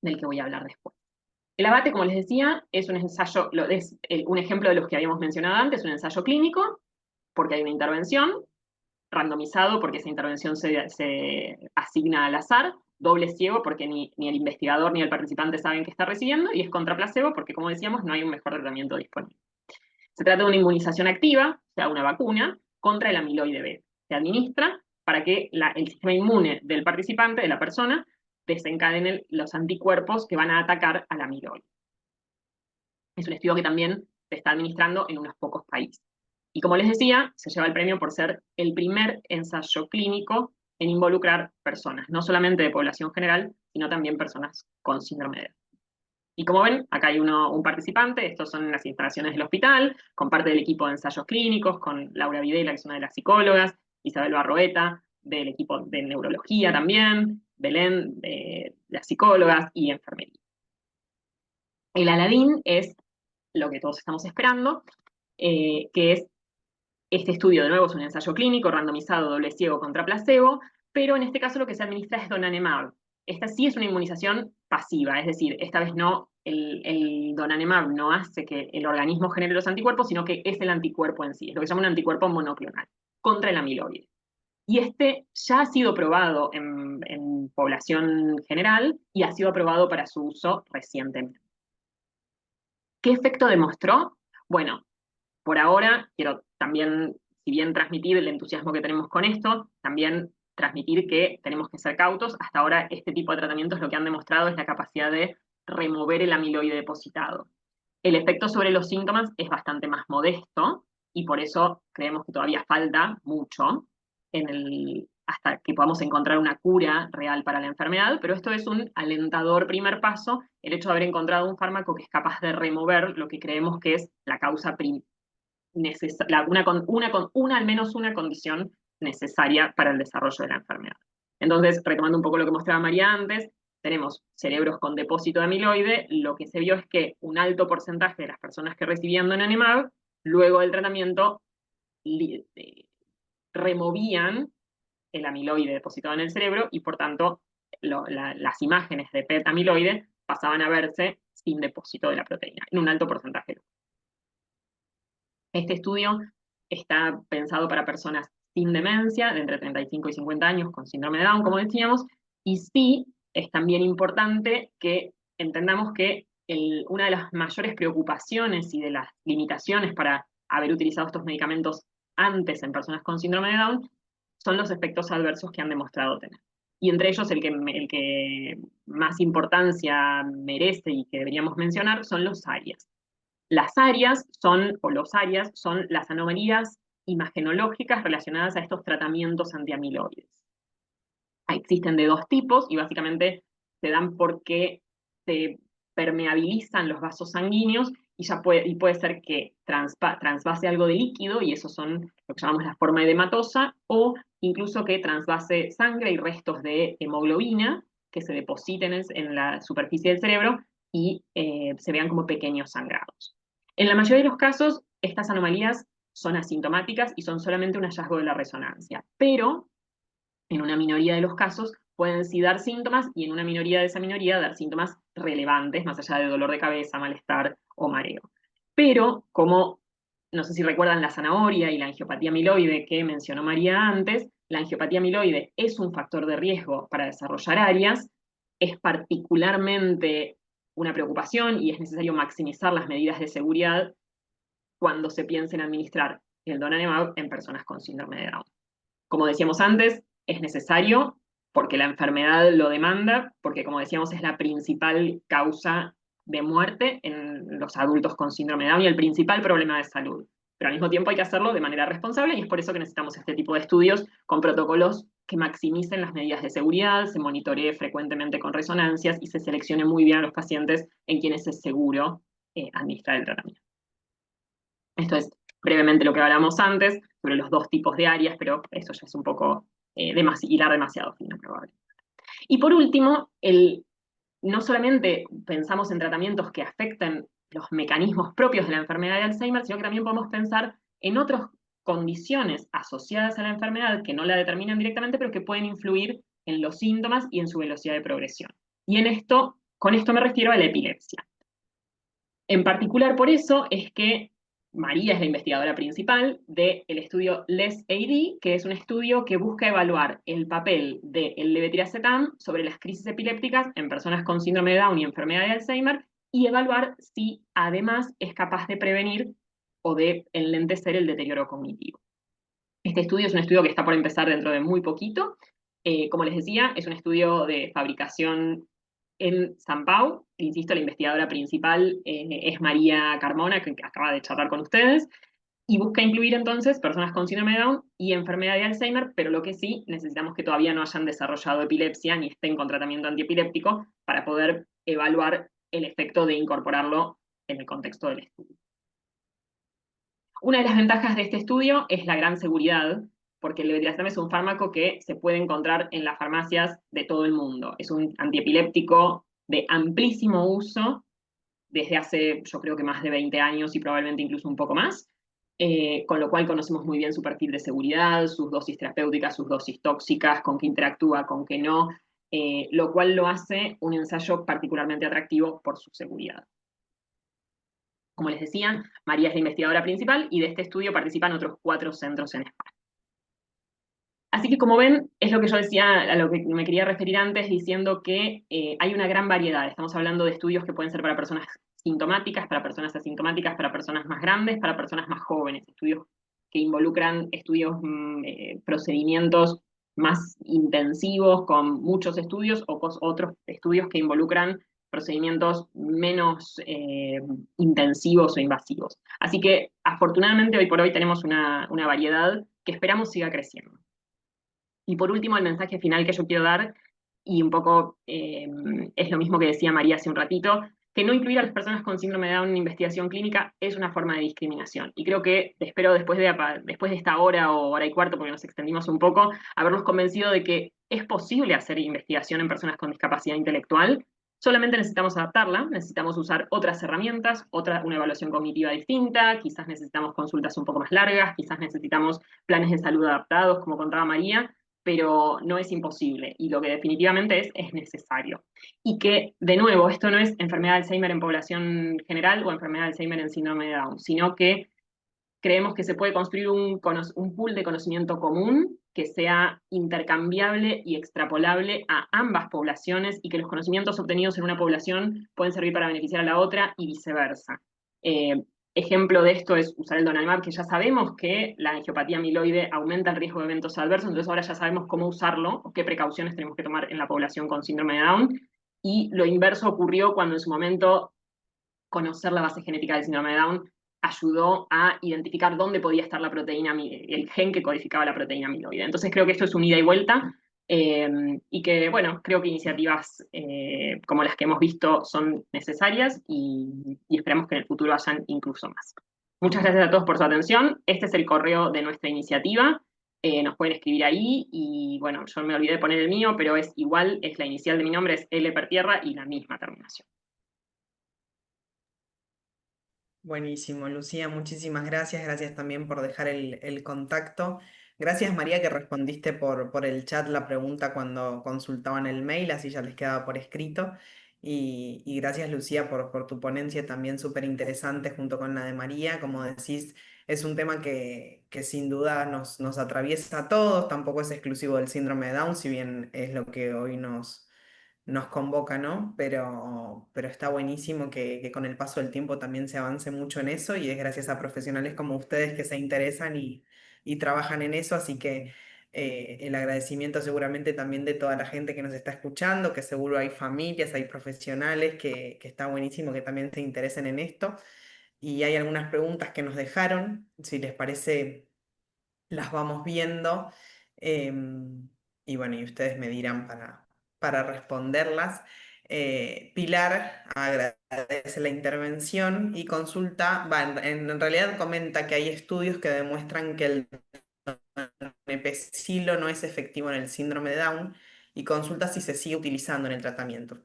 del que voy a hablar después. El ABATE, como les decía, es un ensayo, un ejemplo de los que habíamos mencionado antes, un ensayo clínico, porque hay una intervención, randomizado porque esa intervención se asigna al azar, doble ciego porque ni el investigador ni el participante saben qué está recibiendo, y es contra placebo porque, como decíamos, no hay un mejor tratamiento disponible. Se trata de una inmunización activa, o sea, una vacuna, contra el amiloide B. Se administra para que el sistema inmune del participante, de la persona, desencadene los anticuerpos que van a atacar al amiloide. Es un estudio que también se está administrando en unos pocos países. Y como les decía, se lleva el premio por ser el primer ensayo clínico en involucrar personas, no solamente de población general, sino también personas con síndrome de Down. Y como ven, acá hay un participante, estos son las instalaciones del hospital, con parte del equipo de ensayos clínicos, con Laura Videla, que es una de las psicólogas, Isabel Barroeta, del equipo de neurología también, Belén, de las psicólogas y enfermería. El ALADIN es lo que todos estamos esperando, que es este estudio, de nuevo, es un ensayo clínico, randomizado, doble ciego contra placebo, pero en este caso lo que se administra es donanemab. Esta sí es una inmunización pasiva, es decir, esta vez no, el donanemab no hace que el organismo genere los anticuerpos, sino que es el anticuerpo en sí, es lo que se llama un anticuerpo monoclonal, contra el amiloide. Y este ya ha sido probado en población general y ha sido aprobado para su uso recientemente. ¿Qué efecto demostró? Bueno, por ahora quiero también, si bien transmitir el entusiasmo que tenemos con esto, también transmitir que tenemos que ser cautos. Hasta ahora este tipo de tratamientos lo que han demostrado es la capacidad de remover el amiloide depositado. El efecto sobre los síntomas es bastante más modesto y por eso creemos que todavía falta mucho hasta que podamos encontrar una cura real para la enfermedad, pero esto es un alentador primer paso, el hecho de haber encontrado un fármaco que es capaz de remover lo que creemos que es la causa al menos una condición necesaria para el desarrollo de la enfermedad. Entonces, retomando un poco lo que mostraba María antes, tenemos cerebros con depósito de amiloide, lo que se vio es que un alto porcentaje de las personas que recibían donanemab, luego del tratamiento, removían el amiloide depositado en el cerebro y por tanto las imágenes de PET amiloide pasaban a verse sin depósito de la proteína, en un alto porcentaje. Este estudio está pensado para personas sin demencia, de entre 35 y 50 años, con síndrome de Down, como decíamos, y sí es también importante que entendamos que una de las mayores preocupaciones y de las limitaciones para haber utilizado estos medicamentos antes en personas con síndrome de Down son los efectos adversos que han demostrado tener. Y entre ellos el que más importancia merece y que deberíamos mencionar son los ARIAS. Las ARIAS los ARIAS son las anomalías imagenológicas relacionadas a estos tratamientos antiamiloides. Existen de dos tipos y básicamente se dan porque se permeabilizan los vasos sanguíneos y puede ser que transvase algo de líquido, y eso son lo que llamamos la forma edematosa, o incluso que transvase sangre y restos de hemoglobina que se depositen en la superficie del cerebro y se vean como pequeños sangrados. En la mayoría de los casos, estas anomalías son asintomáticas y son solamente un hallazgo de la resonancia, pero en una minoría de los casos pueden sí dar síntomas y en una minoría de esa minoría dar síntomas relevantes, más allá de dolor de cabeza, malestar o mareo. Pero como, no sé si recuerdan la zanahoria y la angiopatía amiloide que mencionó María antes, la angiopatía amiloide es un factor de riesgo para desarrollar ARIAS, es particularmente una preocupación y es necesario maximizar las medidas de seguridad cuando se piense en administrar el donanemab en personas con síndrome de Down. Como decíamos antes, es necesario porque la enfermedad lo demanda, porque como decíamos es la principal causa de muerte en los adultos con síndrome de Down y el principal problema de salud. pero al mismo tiempo hay que hacerlo de manera responsable y es por eso que necesitamos este tipo de estudios con protocolos que maximicen las medidas de seguridad, se monitoree frecuentemente con resonancias y se seleccione muy bien a los pacientes en quienes es seguro administrar el tratamiento. Esto es brevemente lo que hablamos antes sobre los dos tipos de áreas, pero eso ya es un poco hilar demasiado fino, probablemente. Y por último, no solamente pensamos en tratamientos que afecten los mecanismos propios de la enfermedad de Alzheimer, sino que también podemos pensar en otras condiciones asociadas a la enfermedad que no la determinan directamente, pero que pueden influir en los síntomas y en su velocidad de progresión. Y con esto me refiero a la epilepsia. En particular por eso es que María es la investigadora principal del estudio LES-AD, que es un estudio que busca evaluar el papel del levetiracetam sobre las crisis epilépticas en personas con síndrome de Down y enfermedad de Alzheimer, y evaluar si además es capaz de prevenir o de enlentecer el deterioro cognitivo. Este estudio es un estudio que está por empezar dentro de muy poquito. Como les decía, es un estudio de fabricación en San Pau. Insisto, la investigadora principal es María Carmona, que acaba de charlar con ustedes, y busca incluir entonces personas con síndrome de Down y enfermedad de Alzheimer, pero lo que sí, necesitamos que todavía no hayan desarrollado epilepsia ni estén con tratamiento antiepiléptico para poder evaluar el efecto de incorporarlo en el contexto del estudio. Una de las ventajas de este estudio es la gran seguridad, porque el levetiracetam es un fármaco que se puede encontrar en las farmacias de todo el mundo. Es un antiepiléptico de amplísimo uso desde hace, yo creo que más de 20 años y probablemente incluso un poco más, con lo cual conocemos muy bien su perfil de seguridad, sus dosis terapéuticas, sus dosis tóxicas, con qué interactúa, con qué no, lo cual lo hace un ensayo particularmente atractivo por su seguridad. Como les decía, María es la investigadora principal y de este estudio participan otros 4 centros en España. Así que como ven, es lo que yo decía, a lo que me quería referir antes, diciendo que hay una gran variedad. Estamos hablando de estudios que pueden ser para personas sintomáticas, para personas asintomáticas, para personas más grandes, para personas más jóvenes, estudios que involucran procedimientos más intensivos, con muchos estudios, o otros estudios que involucran procedimientos menos intensivos o invasivos. Así que afortunadamente hoy por hoy tenemos una variedad que esperamos siga creciendo. Y por último, el mensaje final que yo quiero dar, y un poco es lo mismo que decía María hace un ratito, que no incluir a las personas con síndrome de Down en investigación clínica es una forma de discriminación. Y creo que espero después de esta hora o hora y cuarto, porque nos extendimos un poco, habernos convencido de que es posible hacer investigación en personas con discapacidad intelectual. Solamente necesitamos adaptarla, necesitamos usar otras herramientas, una evaluación cognitiva distinta, quizás necesitamos consultas un poco más largas, quizás necesitamos planes de salud adaptados, como contaba María, pero no es imposible, y lo que definitivamente es necesario. Y que, de nuevo, esto no es enfermedad de Alzheimer en población general o enfermedad de Alzheimer en síndrome de Down, sino que creemos que se puede construir un pool de conocimiento común que sea intercambiable y extrapolable a ambas poblaciones y que los conocimientos obtenidos en una población pueden servir para beneficiar a la otra y viceversa. Ejemplo de esto es usar el donanemab, que ya sabemos que la angiopatía amiloide aumenta el riesgo de eventos adversos, entonces ahora ya sabemos cómo usarlo o qué precauciones tenemos que tomar en la población con síndrome de Down. Y lo inverso ocurrió cuando en su momento conocer la base genética del síndrome de Down ayudó a identificar dónde podía estar la proteína, el gen que codificaba la proteína amiloide. Entonces creo que esto es un ida y vuelta, y que, bueno, creo que iniciativas como las que hemos visto son necesarias y esperamos que en el futuro hayan incluso más. Muchas gracias a todos por su atención. Este es el correo de nuestra iniciativa. Nos pueden escribir ahí y, bueno, yo me olvidé de poner el mío, pero es igual, es la inicial de mi nombre, es L per tierra y la misma terminación. Buenísimo, Lucía, muchísimas gracias. Gracias también por dejar el contacto. Gracias, María, que respondiste por el chat la pregunta cuando consultaban el mail, así ya les quedaba por escrito. Y gracias, Lucía, por tu ponencia también súper interesante junto con la de María. Como decís, es un tema que sin duda nos atraviesa a todos, tampoco es exclusivo del síndrome de Down, si bien es lo que hoy nos convoca, ¿no? Pero está buenísimo que con el paso del tiempo también se avance mucho en eso y es gracias a profesionales como ustedes que se interesan y trabajan en eso, así que el agradecimiento seguramente también de toda la gente que nos está escuchando, que seguro hay familias, hay profesionales que está buenísimo que también se interesen en esto. y hay algunas preguntas que nos dejaron, si les parece, las vamos viendo. Y bueno, y ustedes me dirán para responderlas. Pilar agradece la intervención y consulta, en realidad comenta que hay estudios que demuestran que el donepezilo no es efectivo en el síndrome de Down y consulta si se sigue utilizando en el tratamiento.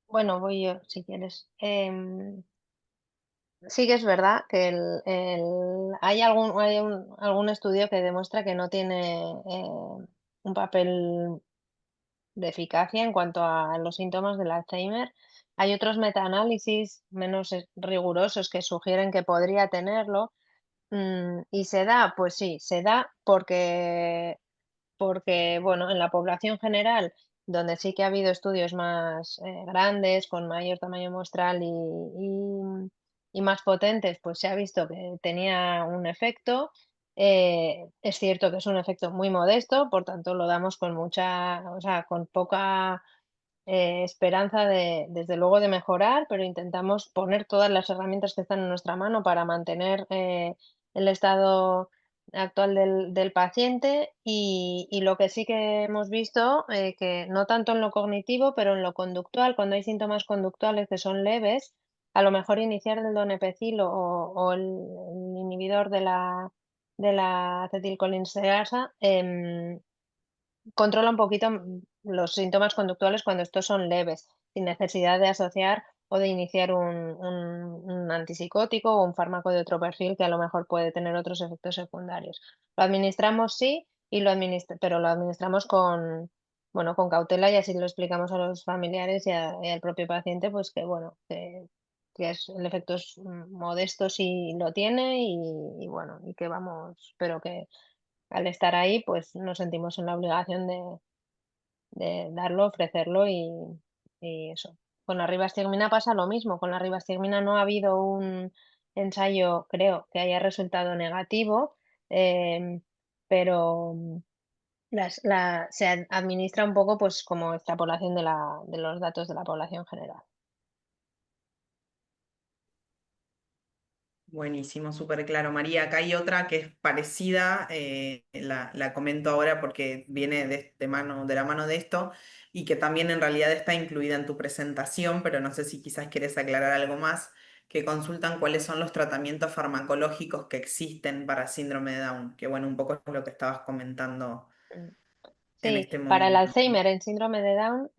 Bueno, voy yo si quieres. Sí que es verdad que hay algún estudio que demuestra que no tiene un papel de eficacia en cuanto a los síntomas del Alzheimer. Hay otros metaanálisis menos rigurosos que sugieren que podría tenerlo. ¿Y se da? Pues sí, se da porque, bueno, en la población general, donde sí que ha habido estudios más grandes, con mayor tamaño muestral y más potentes, pues se ha visto que tenía un efecto. Es cierto que es un efecto muy modesto, por tanto lo damos con mucha, o sea, con poca esperanza desde luego, de mejorar, pero intentamos poner todas las herramientas que están en nuestra mano para mantener el estado actual del paciente y lo que sí que hemos visto, que no tanto en lo cognitivo, pero en lo conductual, cuando hay síntomas conductuales que son leves, a lo mejor iniciar el donepezil o el inhibidor de la acetilcolinesteasa controla un poquito los síntomas conductuales cuando estos son leves, sin necesidad de asociar o de iniciar un antipsicótico o un fármaco de otro perfil que a lo mejor puede tener otros efectos secundarios. Lo administramos sí, pero lo administramos bueno, con cautela y así lo explicamos a los familiares y al propio paciente, pues que bueno, el efecto es modesto si lo tiene y bueno, y que vamos, pero que al estar ahí, pues nos sentimos en la obligación de darlo, ofrecerlo y eso. Con la ribastigmina pasa lo mismo. Con la ribastigmina no ha habido un ensayo, creo, que haya resultado negativo, pero se administra un poco pues como extrapolación de los datos de la población general. Buenísimo, súper claro. María, acá hay otra que es parecida, la comento ahora porque viene de la mano de esto y que también en realidad está incluida en tu presentación, pero no sé si quizás quieres aclarar algo más, que consultan cuáles son los tratamientos farmacológicos que existen para síndrome de Down, que bueno, un poco es lo que estabas comentando en Sí, este para el momento. Alzheimer en síndrome de Down,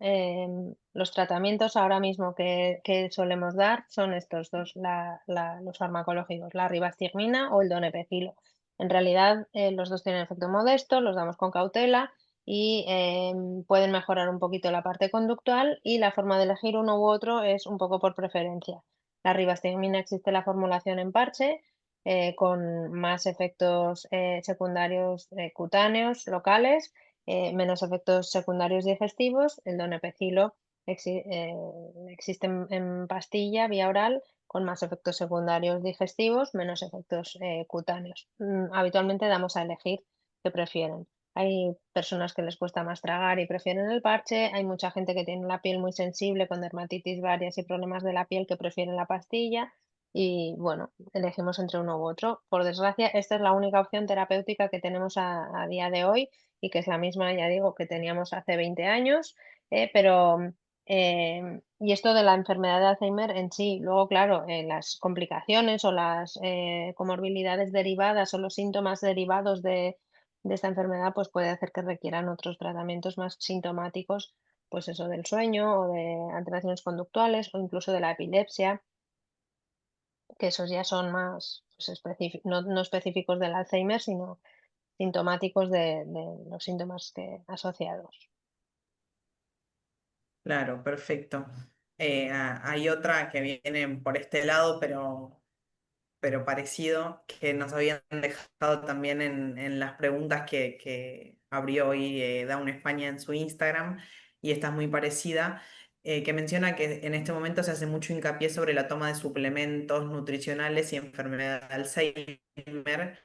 los tratamientos ahora mismo que solemos dar son estos dos, los farmacológicos, la ribastigmina o el donepezilo. En realidad, los dos tienen efecto modesto, los damos con cautela y pueden mejorar un poquito la parte conductual y la forma de elegir uno u otro es un poco por preferencia. La ribastigmina existe la formulación en parche con más efectos secundarios cutáneos locales, menos efectos secundarios digestivos. El donepezilo existe en pastilla vía oral con más efectos secundarios digestivos, menos efectos cutáneos. Habitualmente damos a elegir qué prefieren. Hay personas que les cuesta más tragar y prefieren el parche. Hay mucha gente que tiene la piel muy sensible con dermatitis varias y problemas de la piel que prefieren la pastilla. Y bueno, elegimos entre uno u otro. Por desgracia, esta es la única opción terapéutica que tenemos a día de hoy y que es la misma, ya digo, que teníamos hace 20 años, y esto de la enfermedad de Alzheimer en sí, luego, claro, las complicaciones o las comorbilidades derivadas o los síntomas derivados de esta enfermedad, pues puede hacer que requieran otros tratamientos más sintomáticos, pues eso del sueño o de alteraciones conductuales o incluso de la epilepsia, que esos ya son más pues, no específicos del Alzheimer, sino sintomáticos de los síntomas asociados. Claro, perfecto. Hay otra que viene por este lado, pero parecido, que nos habían dejado también en las preguntas que abrió hoy Down España en su Instagram, y esta es muy parecida, que menciona que en este momento se hace mucho hincapié sobre la toma de suplementos nutricionales y enfermedad de Alzheimer,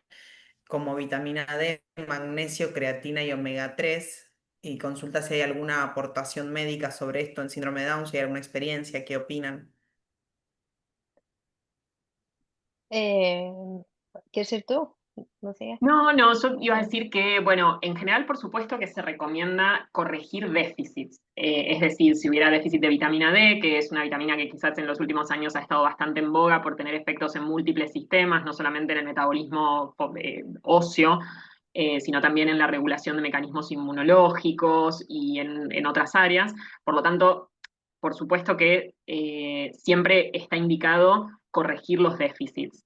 como vitamina D, magnesio, creatina y omega 3, y consulta si hay alguna aportación médica sobre esto en síndrome de Down, si hay alguna experiencia, qué opinan. Eh, ¿Quieres ir tú, Lucía? No, no, yo iba a decir que, bueno, en general, por supuesto que se recomienda corregir déficits. Es decir, si hubiera déficit de vitamina D, que es una vitamina que quizás en los últimos años ha estado bastante en boga por tener efectos en múltiples sistemas, no solamente en el metabolismo óseo, sino también en la regulación de mecanismos inmunológicos y en otras áreas. Por lo tanto, por supuesto que siempre está indicado corregir los déficits.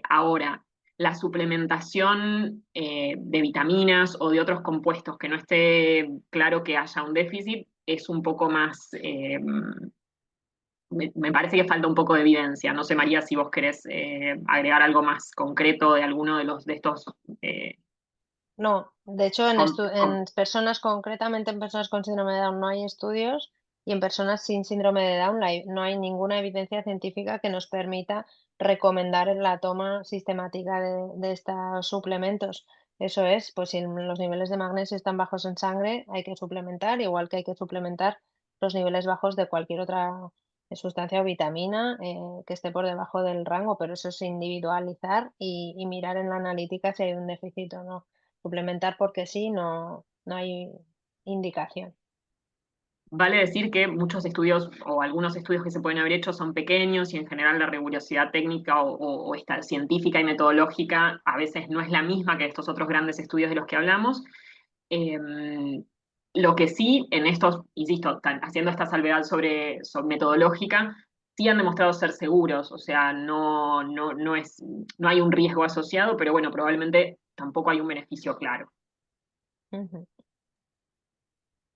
Ahora, la suplementación de vitaminas o de otros compuestos que no esté claro que haya un déficit es un poco más, me parece que falta un poco de evidencia. No sé, María, si vos querés agregar algo más concreto de alguno de estos. eh, No, de hecho con- con- en personas, concretamente en personas con síndrome de Down no hay estudios y en personas sin síndrome de Down no hay ninguna evidencia científica que nos permita recomendar la toma sistemática de estos suplementos. Eso es, pues si los niveles de magnesio están bajos en sangre, hay que suplementar, igual que hay que suplementar los niveles bajos de cualquier otra sustancia o vitamina que esté por debajo del rango, pero eso es individualizar y mirar en la analítica si hay un déficit o no. Suplementar porque sí, no hay indicación. Vale decir que muchos estudios o algunos estudios que se pueden haber hecho son pequeños y en general la rigurosidad técnica o esta científica y metodológica a veces no es la misma que estos otros grandes estudios de los que hablamos. Eh, lo que sí, en estos, insisto, haciendo esta salvedad sobre metodológica, sí han demostrado ser seguros, o sea, no hay un riesgo asociado, pero bueno, probablemente tampoco hay un beneficio claro. Ujú.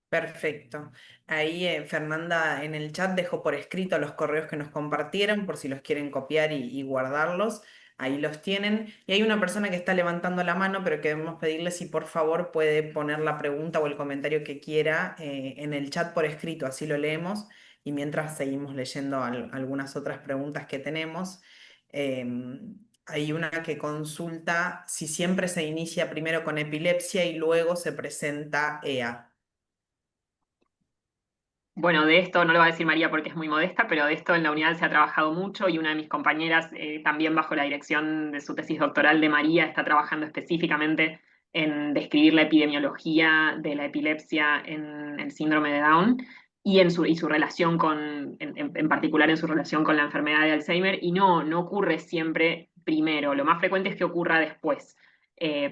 Perfecto. Ahí Fernanda en el chat dejó por escrito los correos que nos compartieron por si los quieren copiar y guardarlos. Ahí los tienen. Y hay una persona que está levantando la mano, pero queremos pedirle si por favor puede poner la pregunta o el comentario que quiera en el chat por escrito, así lo leemos. Y mientras seguimos leyendo algunas otras preguntas que tenemos. Hay una que consulta si siempre se inicia primero con epilepsia y luego se presenta EA. Bueno, de esto no lo va a decir María porque es muy modesta, pero de esto en la unidad se ha trabajado mucho y una de mis compañeras, también bajo la dirección de su tesis doctoral de María, está trabajando específicamente en describir la epidemiología de la epilepsia en el síndrome de Down y su relación en particular en su relación con la enfermedad de Alzheimer. Y no ocurre siempre primero, lo más frecuente es que ocurra después,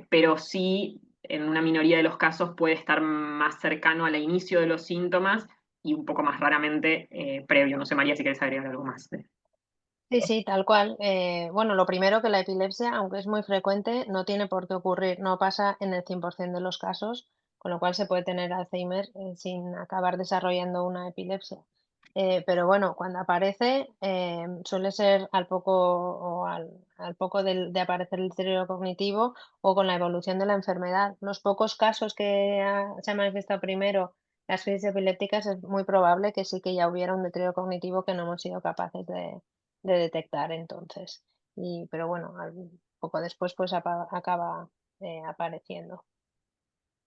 pero sí en una minoría de los casos puede estar más cercano al inicio de los síntomas y un poco más raramente previo. No sé, María, si quieres agregar algo más. Sí, sí, tal cual. Bueno, lo primero que la epilepsia, aunque es muy frecuente, no tiene por qué ocurrir, no pasa en el 100% de los casos, con lo cual se puede tener Alzheimer sin acabar desarrollando una epilepsia. Pero bueno, cuando aparece, suele ser al poco al poco de aparecer el deterioro cognitivo o con la evolución de la enfermedad. Los pocos casos que se han manifestado primero, las crisis epilépticas, es muy probable que sí que ya hubiera un deterioro cognitivo que no hemos sido capaces de detectar entonces. Pero bueno, poco después pues acaba apareciendo.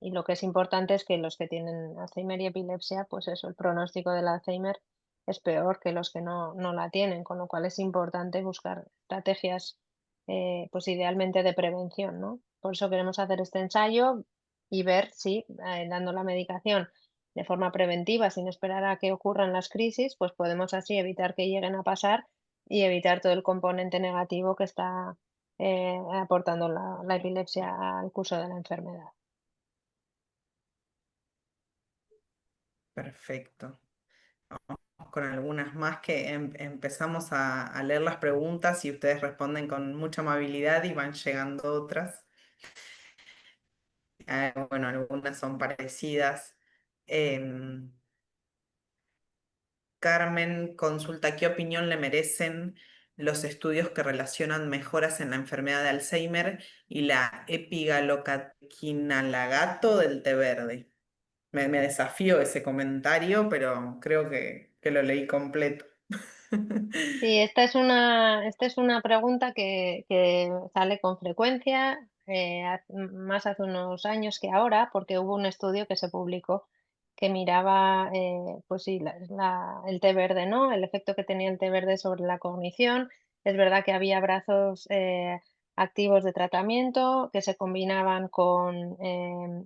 Y lo que es importante es que los que tienen Alzheimer y epilepsia, pues eso, el pronóstico del Alzheimer es peor que los que no la tienen, con lo cual es importante buscar estrategias, pues idealmente de prevención, ¿no? Por eso queremos hacer este ensayo y ver si dando la medicación de forma preventiva, sin esperar a que ocurran las crisis, pues podemos así evitar que lleguen a pasar y evitar todo el componente negativo que está aportando la epilepsia al curso de la enfermedad. Perfecto. Vamos con algunas más que empezamos a leer las preguntas y ustedes responden con mucha amabilidad y van llegando otras. Bueno, algunas son parecidas. Em, Carmen consulta, ¿qué opinión le merecen los estudios que relacionan mejoras en la enfermedad de Alzheimer y la epigalocaquinalagato del té verde? Me desafío ese comentario, pero creo que lo leí completo. Sí, esta es una pregunta que sale con frecuencia, más hace unos años que ahora, porque hubo un estudio que se publicó que miraba, pues sí, el té verde, ¿no? El efecto que tenía el té verde sobre la cognición es verdad que había brazos activos de tratamiento que se combinaban con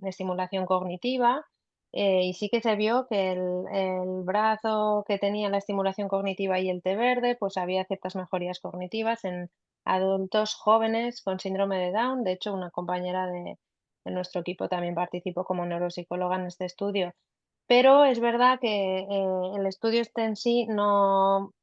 estimulación cognitiva. Y sí que se vio que el brazo que tenía la estimulación cognitiva y el té verde, pues había ciertas mejorías cognitivas en adultos jóvenes con síndrome de Down. De hecho, una compañera de nuestro equipo también participó como neuropsicóloga en este estudio. Pero es verdad que el estudio este en sí no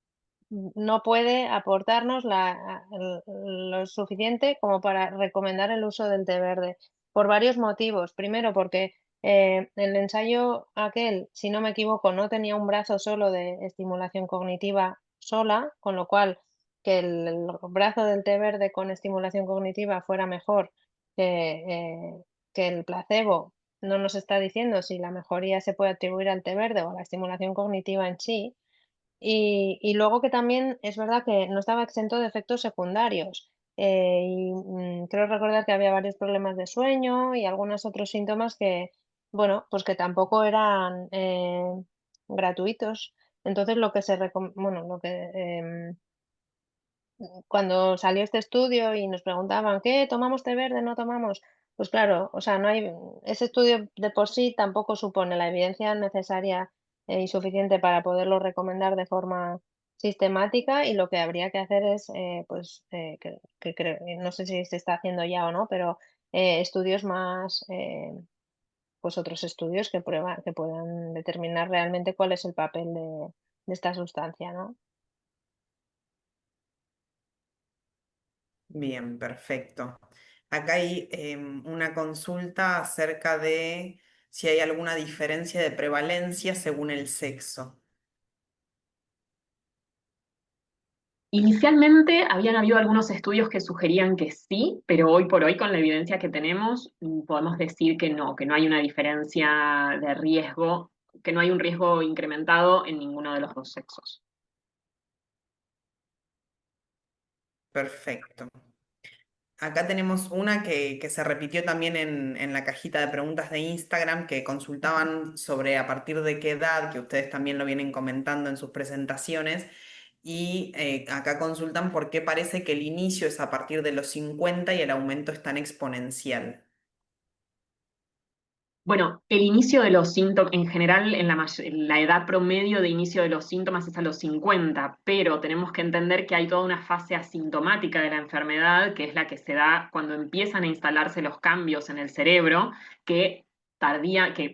puede aportarnos lo suficiente como para recomendar el uso del té verde, por varios motivos. Primero, porque el ensayo aquel, si no me equivoco, no tenía un brazo solo de estimulación cognitiva sola, con lo cual que el brazo del té verde con estimulación cognitiva fuera mejor que el placebo, no nos está diciendo si la mejoría se puede atribuir al té verde o a la estimulación cognitiva en sí. Y luego que también es verdad que no estaba exento de efectos secundarios. Creo recordar que había varios problemas de sueño y algunos otros síntomas que, bueno, pues que tampoco eran gratuitos. Entonces bueno, cuando salió este estudio y nos preguntaban, ¿qué? ¿Tomamos té verde? ¿No tomamos? Pues claro, o sea, no hay, ese estudio de por sí tampoco supone la evidencia necesaria y suficiente para poderlo recomendar de forma sistemática, y lo que habría que hacer es, pues, no sé si se está haciendo ya o no, pero estudios más, pues otros estudios que puedan determinar realmente cuál es el papel de esta sustancia, ¿no? Bien, perfecto. Acá hay una consulta acerca de si hay alguna diferencia de prevalencia según el sexo. Inicialmente habían habido algunos estudios que sugerían que sí, pero hoy por hoy con la evidencia que tenemos podemos decir que no hay una diferencia de riesgo, que no hay un riesgo incrementado en ninguno de los dos sexos. Perfecto. Acá tenemos una que se repitió también en la cajita de preguntas de Instagram, que consultaban sobre a partir de qué edad, que ustedes también lo vienen comentando en sus presentaciones, y acá consultan por qué parece que el inicio es a partir de los 50 y el aumento es tan exponencial. Bueno, el inicio de los síntomas, en general, la edad promedio de inicio de los síntomas es a los 50, pero tenemos que entender que hay toda una fase asintomática de la enfermedad, que es la que se da cuando empiezan a instalarse los cambios en el cerebro, que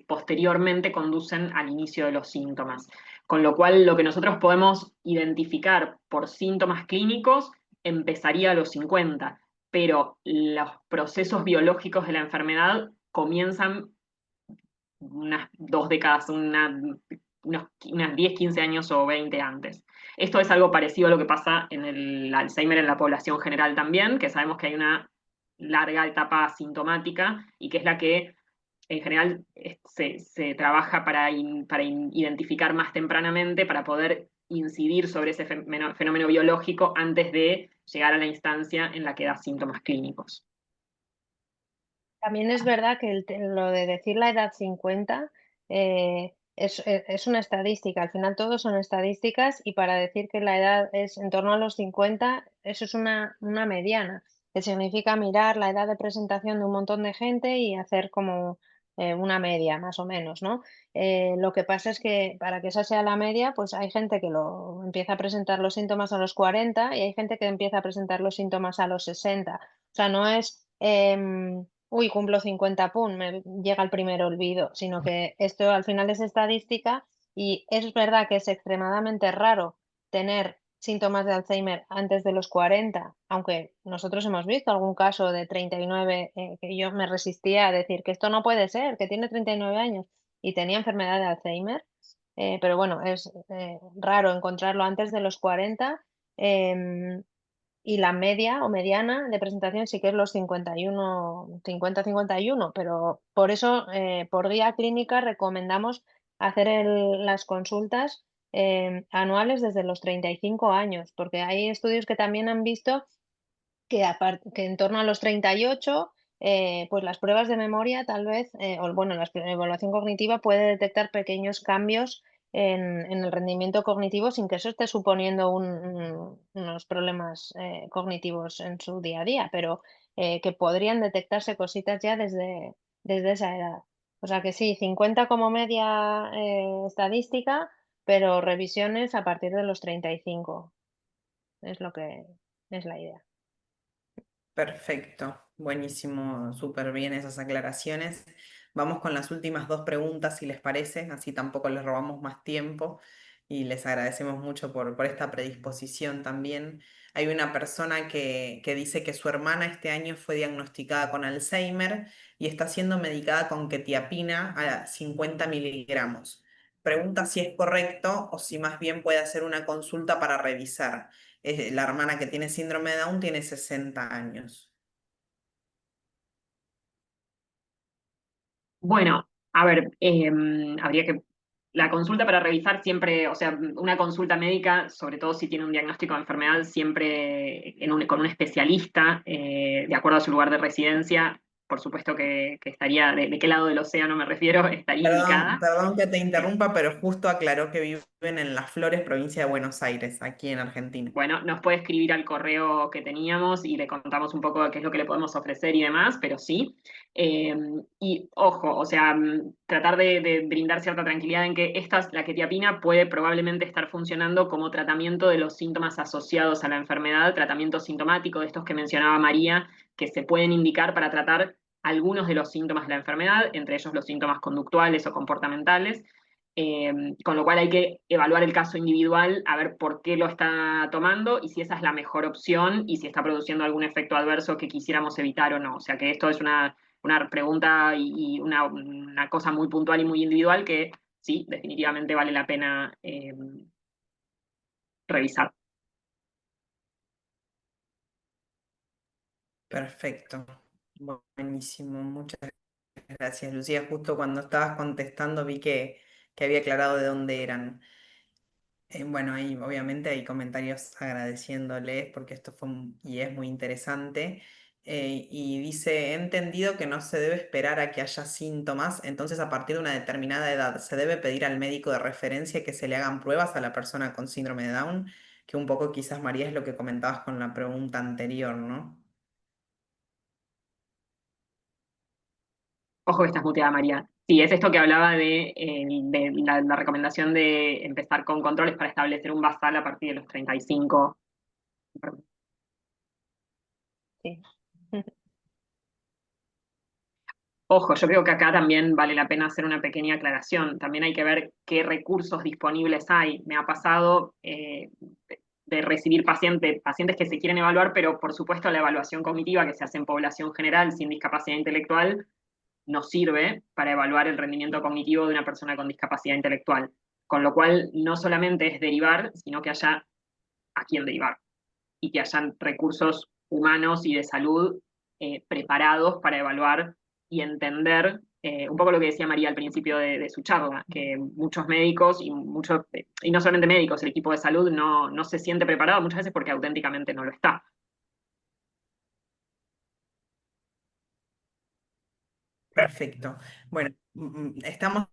posteriormente conducen al inicio de los síntomas. Con lo cual, lo que nosotros podemos identificar por síntomas clínicos empezaría a los 50, pero los procesos biológicos de la enfermedad comienzan unas 2 décadas, unas 10, 15 años o 20 antes. Esto es algo parecido a lo que pasa en el Alzheimer en la población general también, que sabemos que hay una larga etapa asintomática y que es la que en general se trabaja para identificar más tempranamente, para poder incidir sobre ese fenómeno biológico antes de llegar a la instancia en la que da síntomas clínicos. También es verdad que lo de decir la edad 50 es una estadística. Al final todos son estadísticas, y para decir que la edad es en torno a los 50, eso es una mediana, que significa mirar la edad de presentación de un montón de gente y hacer como una media, más o menos, ¿no? Lo que pasa es que para que esa sea la media, pues hay gente que empieza a presentar los síntomas a los 40 y hay gente que empieza a presentar los síntomas a los 60. O sea, no es... uy, cumplo 50, pum, me llega el primer olvido, sino que esto al final es estadística, y es verdad que es extremadamente raro tener síntomas de Alzheimer antes de los 40, aunque nosotros hemos visto algún caso de 39 que yo me resistía a decir que esto no puede ser, que tiene 39 años y tenía enfermedad de Alzheimer. Pero bueno, es raro encontrarlo antes de los 40. em, y la media o mediana de presentación sí que es los 51, 50-51, pero por eso, por guía clínica, recomendamos hacer las consultas anuales desde los 35 años, porque hay estudios que también han visto que en torno a los 38, pues las pruebas de memoria tal vez, o bueno, la evaluación cognitiva puede detectar pequeños cambios en el rendimiento cognitivo sin que eso esté suponiendo unos problemas cognitivos en su día a día, pero que podrían detectarse cositas ya desde esa edad. O sea que sí, 50 como media estadística, pero revisiones a partir de los 35 es lo que es la idea. Perfecto, buenísimo, súper bien esas aclaraciones. Vamos con las últimas dos preguntas, si les parece, así tampoco les robamos más tiempo y les agradecemos mucho por esta predisposición también. Hay una persona que dice que su hermana este año fue diagnosticada con Alzheimer y está siendo medicada con quetiapina a 50 miligramos. Pregunta si es correcto o si más bien puede hacer una consulta para revisar. La hermana que tiene síndrome de Down tiene 60 años. Bueno, a ver, habría que... La consulta para revisar siempre, o sea, una consulta médica, sobre todo si tiene un diagnóstico de enfermedad, siempre con un especialista, de acuerdo a su lugar de residencia, por supuesto que estaría, de qué lado del océano me refiero, estaría Perdón, indicada. perdón que te interrumpa, pero justo aclaró que viven en Las Flores, provincia de Buenos Aires, aquí en Argentina. Bueno, nos puede escribir al correo que teníamos y le contamos un poco qué es lo que le podemos ofrecer y demás, pero sí. Eh, y ojo, o sea, tratar de brindar cierta tranquilidad en que la quetiapina puede probablemente estar funcionando como tratamiento de los síntomas asociados a la enfermedad, tratamiento sintomático de estos que mencionaba María, que se pueden indicar para tratar algunos de los síntomas de la enfermedad, entre ellos los síntomas conductuales o comportamentales. Con lo cual hay que evaluar el caso individual, a ver por qué lo está tomando y si esa es la mejor opción y si está produciendo algún efecto adverso que quisiéramos evitar o no. O sea que esto es una pregunta y una cosa muy puntual y muy individual que sí, definitivamente vale la pena revisar. Perfecto, buenísimo, muchas gracias, Lucía. Justo cuando estabas contestando vi que había aclarado de dónde eran. Bueno, ahí obviamente hay comentarios agradeciéndoles porque esto fue y es muy interesante. Y dice, he entendido que no se debe esperar a que haya síntomas, entonces a partir de una determinada edad se debe pedir al médico de referencia que se le hagan pruebas a la persona con síndrome de Down, que un poco quizás María es lo que comentabas con la pregunta anterior, ¿no? Ojo que estás muteada, María. Sí, es esto que hablaba de la recomendación de empezar con controles para establecer un basal a partir de los 35. Sí. Ojo, yo creo que acá también vale la pena hacer una pequeña aclaración. También hay que ver qué recursos disponibles hay. Me ha pasado de recibir pacientes que se quieren evaluar, pero por supuesto la evaluación cognitiva que se hace en población general sin discapacidad intelectual no sirve para evaluar el rendimiento cognitivo de una persona con discapacidad intelectual. Con lo cual, no solamente es derivar, sino que haya a quién derivar y que hayan recursos humanos y de salud preparados para evaluar y entender un poco lo que decía María al principio de su charla, que muchos médicos y no solamente médicos, el equipo de salud no se siente preparado muchas veces porque auténticamente no lo está. Perfecto. Bueno, estamos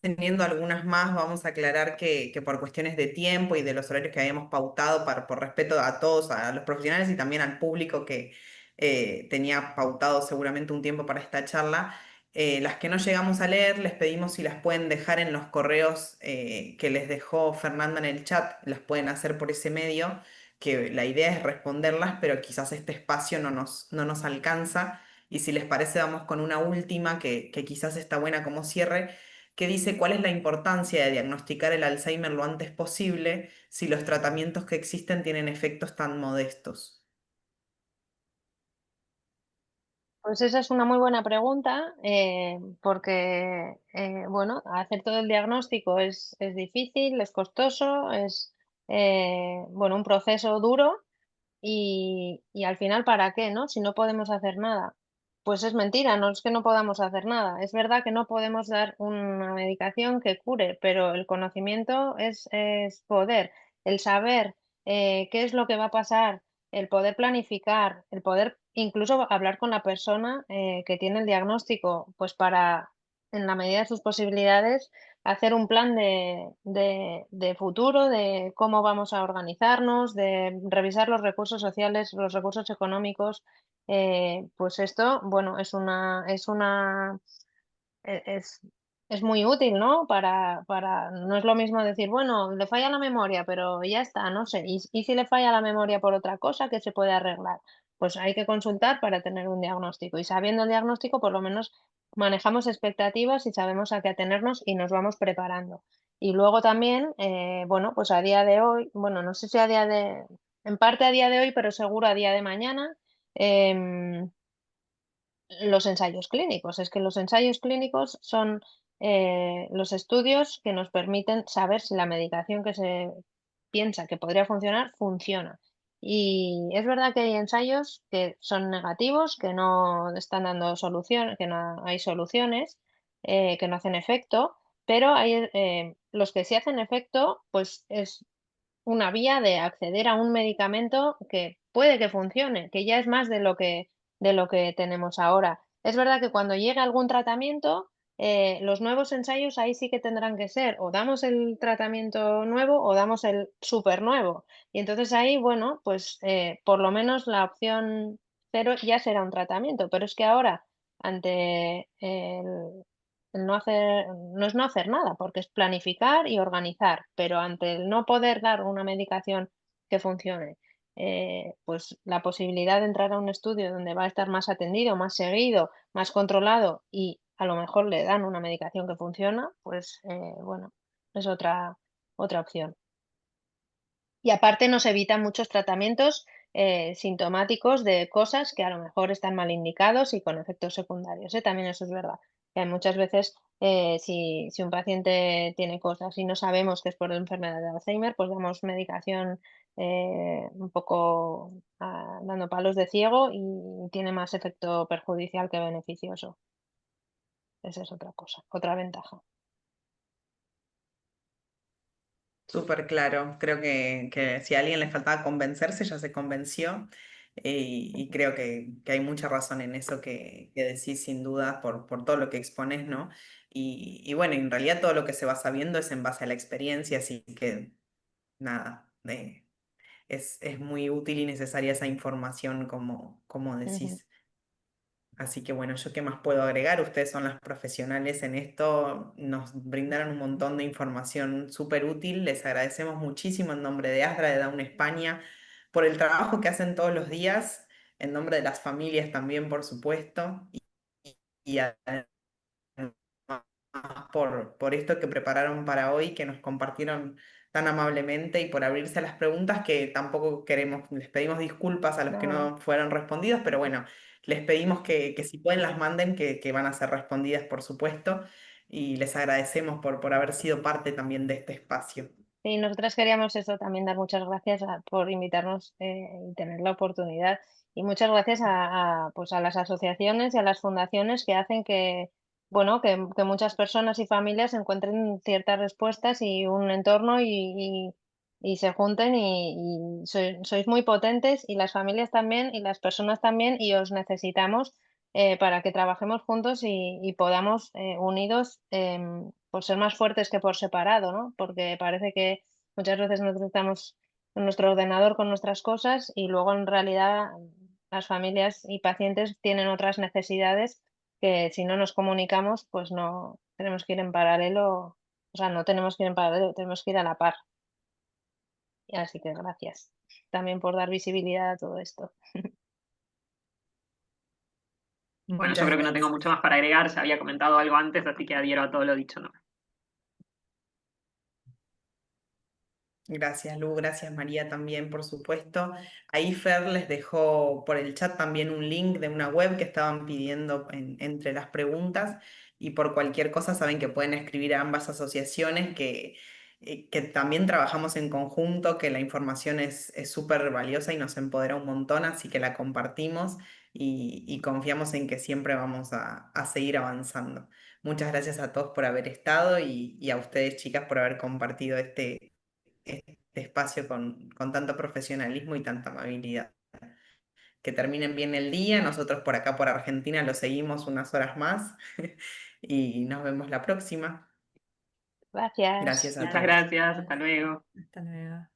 teniendo algunas más, vamos a aclarar que por cuestiones de tiempo y de los horarios que habíamos pautado por respeto a todos, a los profesionales y también al público que tenía pautado seguramente un tiempo para esta charla, las que no llegamos a leer, les pedimos si las pueden dejar en los correos que les dejó Fernanda en el chat, las pueden hacer por ese medio, que la idea es responderlas, pero quizás este espacio no nos alcanza. Y si les parece, vamos con una última que quizás está buena como cierre, que dice cuál es la importancia de diagnosticar el Alzheimer lo antes posible si los tratamientos que existen tienen efectos tan modestos. Pues esa es una muy buena pregunta, porque bueno, hacer todo el diagnóstico es difícil, es costoso, es bueno, un proceso duro y al final, ¿para qué, no? Si no podemos hacer nada. Pues es mentira, no es que no podamos hacer nada. Es verdad que no podemos dar una medicación que cure, pero el conocimiento es poder. El saber qué es lo que va a pasar, el poder planificar, el poder incluso hablar con la persona que tiene el diagnóstico, pues para, en la medida de sus posibilidades, hacer un plan de futuro, de cómo vamos a organizarnos, de revisar los recursos sociales, los recursos económicos. Pues esto, bueno, e- es, es muy útil, ¿no? No es lo mismo decir, bueno, le falla la memoria, pero ya está, no sé. Y si le falla la memoria por otra cosa que se puede arreglar? Pues hay que consultar para tener un diagnóstico. Y sabiendo el diagnóstico, por lo menos manejamos expectativas y sabemos a qué atenernos y nos vamos preparando. Y luego también, bueno, pues a día de hoy, bueno, no sé si en parte a día de hoy, pero seguro a día de mañana, em, los ensayos clínicos. Es que los ensayos clínicos son los estudios que nos permiten saber si la medicación que se piensa que podría funcionar, funciona. Y es verdad que hay ensayos que son negativos, que no están dando solución, que no hay soluciones, que no hacen efecto, pero hay los que sí hacen efecto, pues es una vía de acceder a un medicamento que puede que funcione, que ya es más de lo que tenemos ahora. Es verdad que cuando llegue algún tratamiento, los nuevos ensayos ahí sí que tendrán que ser o damos el tratamiento nuevo o damos el súper nuevo. Y entonces ahí, bueno, pues por lo menos la opción cero ya será un tratamiento, pero es que ahora, ante el no es no hacer nada, porque es planificar y organizar, pero ante el no poder dar una medicación que funcione, pues la posibilidad de entrar a un estudio donde va a estar más atendido, más seguido, más controlado y a lo mejor le dan una medicación que funciona, pues bueno, es otra opción. Y aparte nos evita muchos tratamientos sintomáticos de cosas que a lo mejor están mal indicados y con efectos secundarios, ¿eh? También eso es verdad. Que hay muchas veces, si un paciente tiene cosas y no sabemos que es por la enfermedad de Alzheimer, pues damos medicación un poco dando palos de ciego y tiene más efecto perjudicial que beneficioso. Esa es otra cosa, otra ventaja. Súper claro. Creo que si a alguien le faltaba convencerse, ya se convenció. Y creo que hay mucha razón en eso que decís, sin duda, por todo lo que expones, ¿no? Y bueno, en realidad todo lo que se va sabiendo es en base a la experiencia, así que nada, es muy útil y necesaria esa información, como Ujú, decís. Así que bueno, ¿yo qué más puedo agregar? Ustedes son las profesionales en esto, nos brindaron un montón de información súper útil. Les agradecemos muchísimo en nombre de ASDRA, de Down España, por el trabajo que hacen todos los días, en nombre de las familias también, por supuesto, y además por esto que prepararon para hoy, que nos compartieron tan amablemente y por abrirse a las preguntas que tampoco queremos, les pedimos disculpas a los que nada. no fueron respondidas, pero bueno, les pedimos que si pueden las manden, que van a ser respondidas, por supuesto, y les agradecemos por haber sido parte también de este espacio. Y nosotras queríamos eso también dar muchas gracias por invitarnos y tener la oportunidad. Y muchas gracias pues a las asociaciones y a las fundaciones que hacen que, bueno, que muchas personas y familias encuentren ciertas respuestas y un entorno y se junten y sois muy potentes y las familias también y las personas también y os necesitamos para que trabajemos juntos y podamos unidos por ser más fuertes que por separado, ¿no? Porque parece que muchas veces nosotros estamos en nuestro ordenador con nuestras cosas y luego en realidad las familias y pacientes tienen otras necesidades que si no nos comunicamos, pues no tenemos que ir en paralelo, o sea, no tenemos que ir en paralelo, tenemos que ir a la par. Y así que gracias también por dar visibilidad a todo esto. Bueno, yo Muchas creo que no tengo mucho gracias. más para agregar, ya había comentado algo antes, así que adhiero a todo lo dicho, ¿no? Gracias, Lu, gracias María también, por supuesto. Ahí Fer les dejó por el chat también un link de una web que estaban pidiendo entre las preguntas y por cualquier cosa saben que pueden escribir a ambas asociaciones que también trabajamos en conjunto, que la información es súper valiosa y nos empodera un montón, así que la compartimos y confiamos en que siempre vamos a seguir avanzando. Muchas gracias a todos por haber estado y a ustedes, chicas, por haber compartido este espacio con tanto profesionalismo y tanta amabilidad. Que terminen bien el día, nosotros por acá por Argentina lo seguimos unas horas más y nos vemos la próxima. Gracias. Gracias a Muchas todos. gracias, hasta luego. Hasta luego.